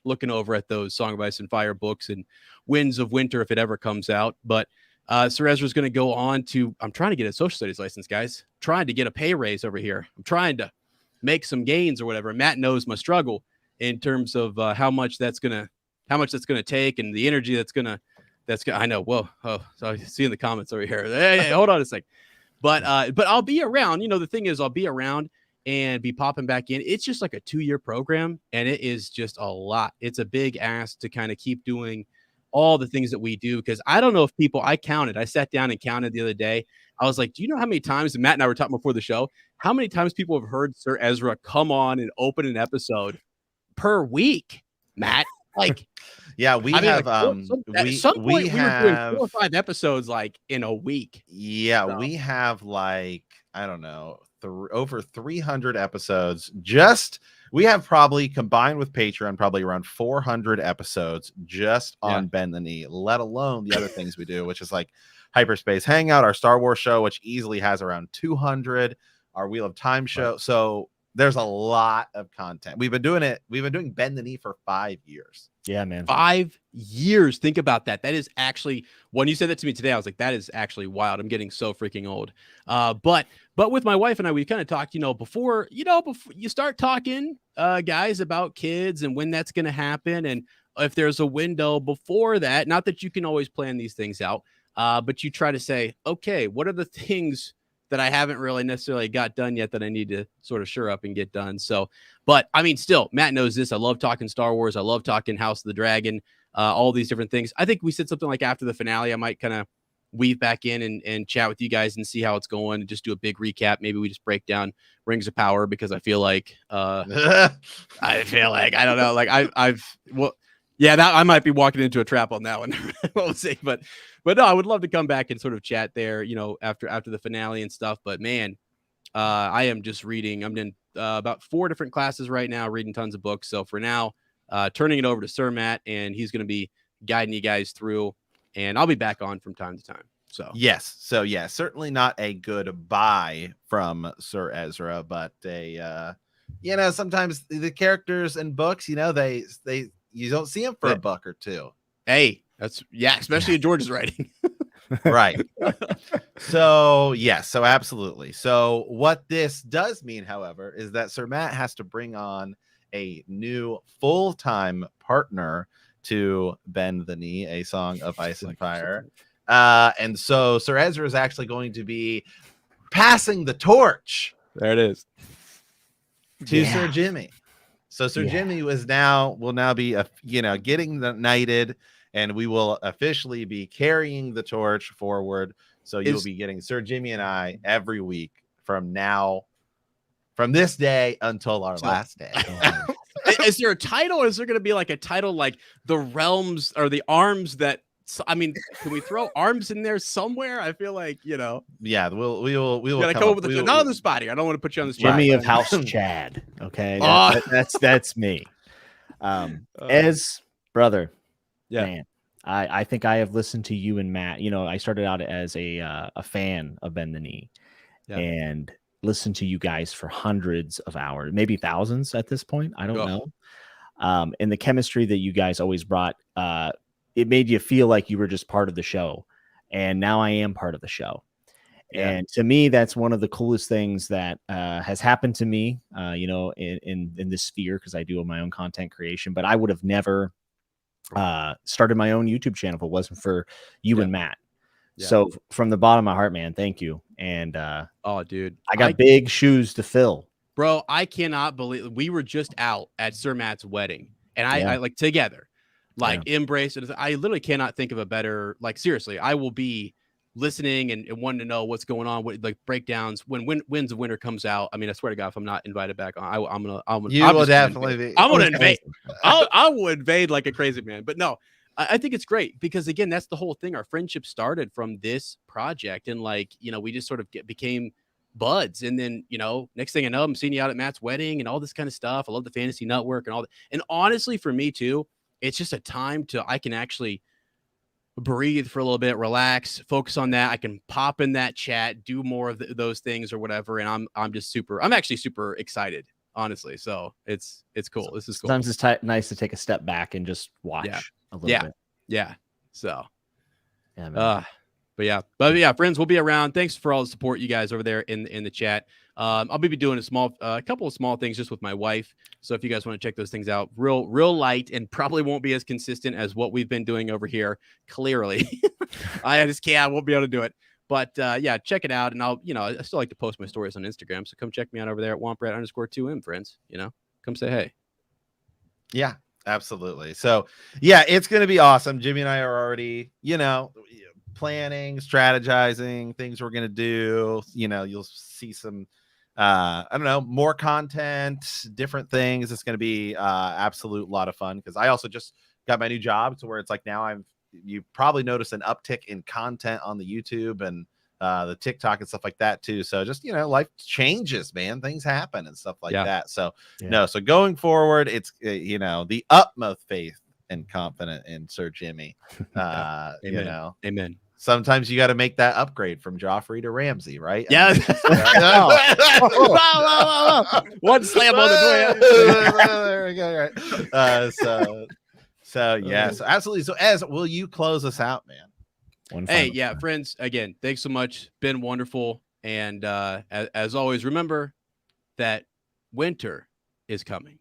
looking over at those Song of Ice and Fire books and Winds of Winter if it ever comes out. But Ser Ezra is going to go on to, I'm trying to get a social studies license, guys. I'm trying to get a pay raise over here. I'm trying to make some gains or whatever. Matt knows my struggle in terms of how much that's going to take and the energy that's going to, I know. Whoa. Oh, so I see in the comments over here. Hey, hold on a sec. But I'll be around. The thing is, I'll be around and be popping back in. It's just like a 2-year program, and it is just a lot. It's a big ask to kind of keep doing all the things that we do, because I don't know if I sat down and counted the other day. I was like, do you know how many times, and Matt and I were talking before the show, how many times people have heard Ser Ezra come on and open an episode per week, Matt? Like, yeah, we have at some point we were doing 4 or 5 episodes like in a week. Yeah, so we have like, I don't know, over 300 episodes. We have probably combined with Patreon probably around 400 episodes just on Bend the Knee, let alone the other things we do, which is like Hyperspace Hangout, our Star Wars show, which easily has around 200, our Wheel of Time show. Right. So there's a lot of content. We've been doing Bend the Knee for 5 years. Yeah, man. 5 years. Think about that. That is actually, when you said that to me today, I was like, that is actually wild. I'm getting so freaking old. But with my wife and I, we kind of talked, before you start talking, guys, about kids and when that's going to happen. And if there's a window before that, not that you can always plan these things out, but you try to say, okay, what are the things that I haven't really necessarily got done yet that I need to sort of shore up and get done. So, but I mean, still, Matt knows this. I love talking Star Wars. I love talking House of the Dragon, all these different things. I think we said something like after the finale, I might kind of weave back in and chat with you guys and see how it's going and just do a big recap. Maybe we just break down Rings of Power, because I feel like, I don't know, like that I might be walking into a trap on that one. We'll see. But no, I would love to come back and sort of chat there, after the finale and stuff. But man, I am just reading. I'm in about 4 different classes right now, reading tons of books. So for now, turning it over to Sir Matt, and he's going to be guiding you guys through, and I'll be back on from time to time. So yes. So yeah, certainly not a goodbye from Ser Ezra, but sometimes the characters in books, they you don't see them for a buck or two. Hey, especially in George's writing. Right. So absolutely. So what this does mean, however, is that Sir Matt has to bring on a new full-time partner to Bend the Knee, a Song of Ice and Fire. And so Ser Ezra is actually going to be passing the torch. There it is. To Sir Jimmy. So Sir Jimmy will now be getting knighted, and we will officially be carrying the torch forward. So you'll be getting Sir Jimmy and I every week from this day until our last day. Is there a title, or is there going to be like a title like the realms or the arms that? I mean, can we throw arms in there somewhere? I feel like Yeah, we will. Gotta come up with not on the spot here. I don't want to put you on the spot. Jimmy of House Chad. Okay, that's me. As brother, man, I think I have listened to you and Matt. I started out as a fan of Bend the Knee, and listened to you guys for hundreds of hours, maybe thousands at this point. I don't know. And the chemistry that you guys always brought, it made you feel like you were just part of the show. And now I am part of the show. And to me, that's one of the coolest things that has happened to me, you know, in this sphere, because I do my own content creation. But I would have never started my own YouTube channel if it wasn't for you and Matt. So from the bottom of my heart, man, thank you. And oh, dude, I got big shoes to fill. Bro, I cannot believe we were just out at Sir Matt's wedding, and I like together, like embrace it. I literally cannot think of a better, like, seriously, I will be listening and wanting to know what's going on with like breakdowns when Winds of Winter comes out. I mean, I swear to God, if I'm not invited back on, I'm will definitely be. I'm gonna invade. I will invade like a crazy man. But no, I think it's great because again, that's the whole thing. Our friendship started from this project, and like, you know, we just sort of became buds, and then, you know, next thing I know, I'm seeing you out at Matt's wedding and all this kind of stuff. I love the Fantasy Nuttwork and all that. And honestly, for me too, it's just a time I can actually breathe for a little bit, relax, focus on that. I can pop in that chat, do more of those things or whatever. And I'm actually super excited, honestly. So it's cool. This is cool. Sometimes it's nice to take a step back and just watch a little bit. Yeah. So, yeah, but yeah, friends, we'll be around. Thanks for all the support you guys over there in the chat. I'll be doing a couple of small things just with my wife. So if you guys want to check those things out, real light, and probably won't be as consistent as what we've been doing over here. Clearly, I won't be able to do it. But yeah, check it out. And I still like to post my stories on Instagram. So come check me out over there at Womprat_2M, friends. You know, come say hey. Yeah, absolutely. So yeah, it's going to be awesome. Jimmy and I are already, you know, planning, strategizing things we're going to do. You know, you'll see some, I don't know, more content, different things. It's going to be absolute lot of fun because I also just got my new job to where it's like now you probably noticed an uptick in content on the YouTube and the TikTok and stuff like that too. So just, you know, life changes, man. Things happen and stuff like that. So so going forward, it's, you know, the utmost faith and confident in Sir Jimmy. You know, amen. Sometimes you got to make that upgrade from Joffrey to Ramsay, right? Yeah. One slam on the door. There we go. Right. So yes, absolutely. So Ez, will you close us out, man? Hey, yeah, friends, again, thanks so much. Been wonderful. And as always, remember that winter is coming.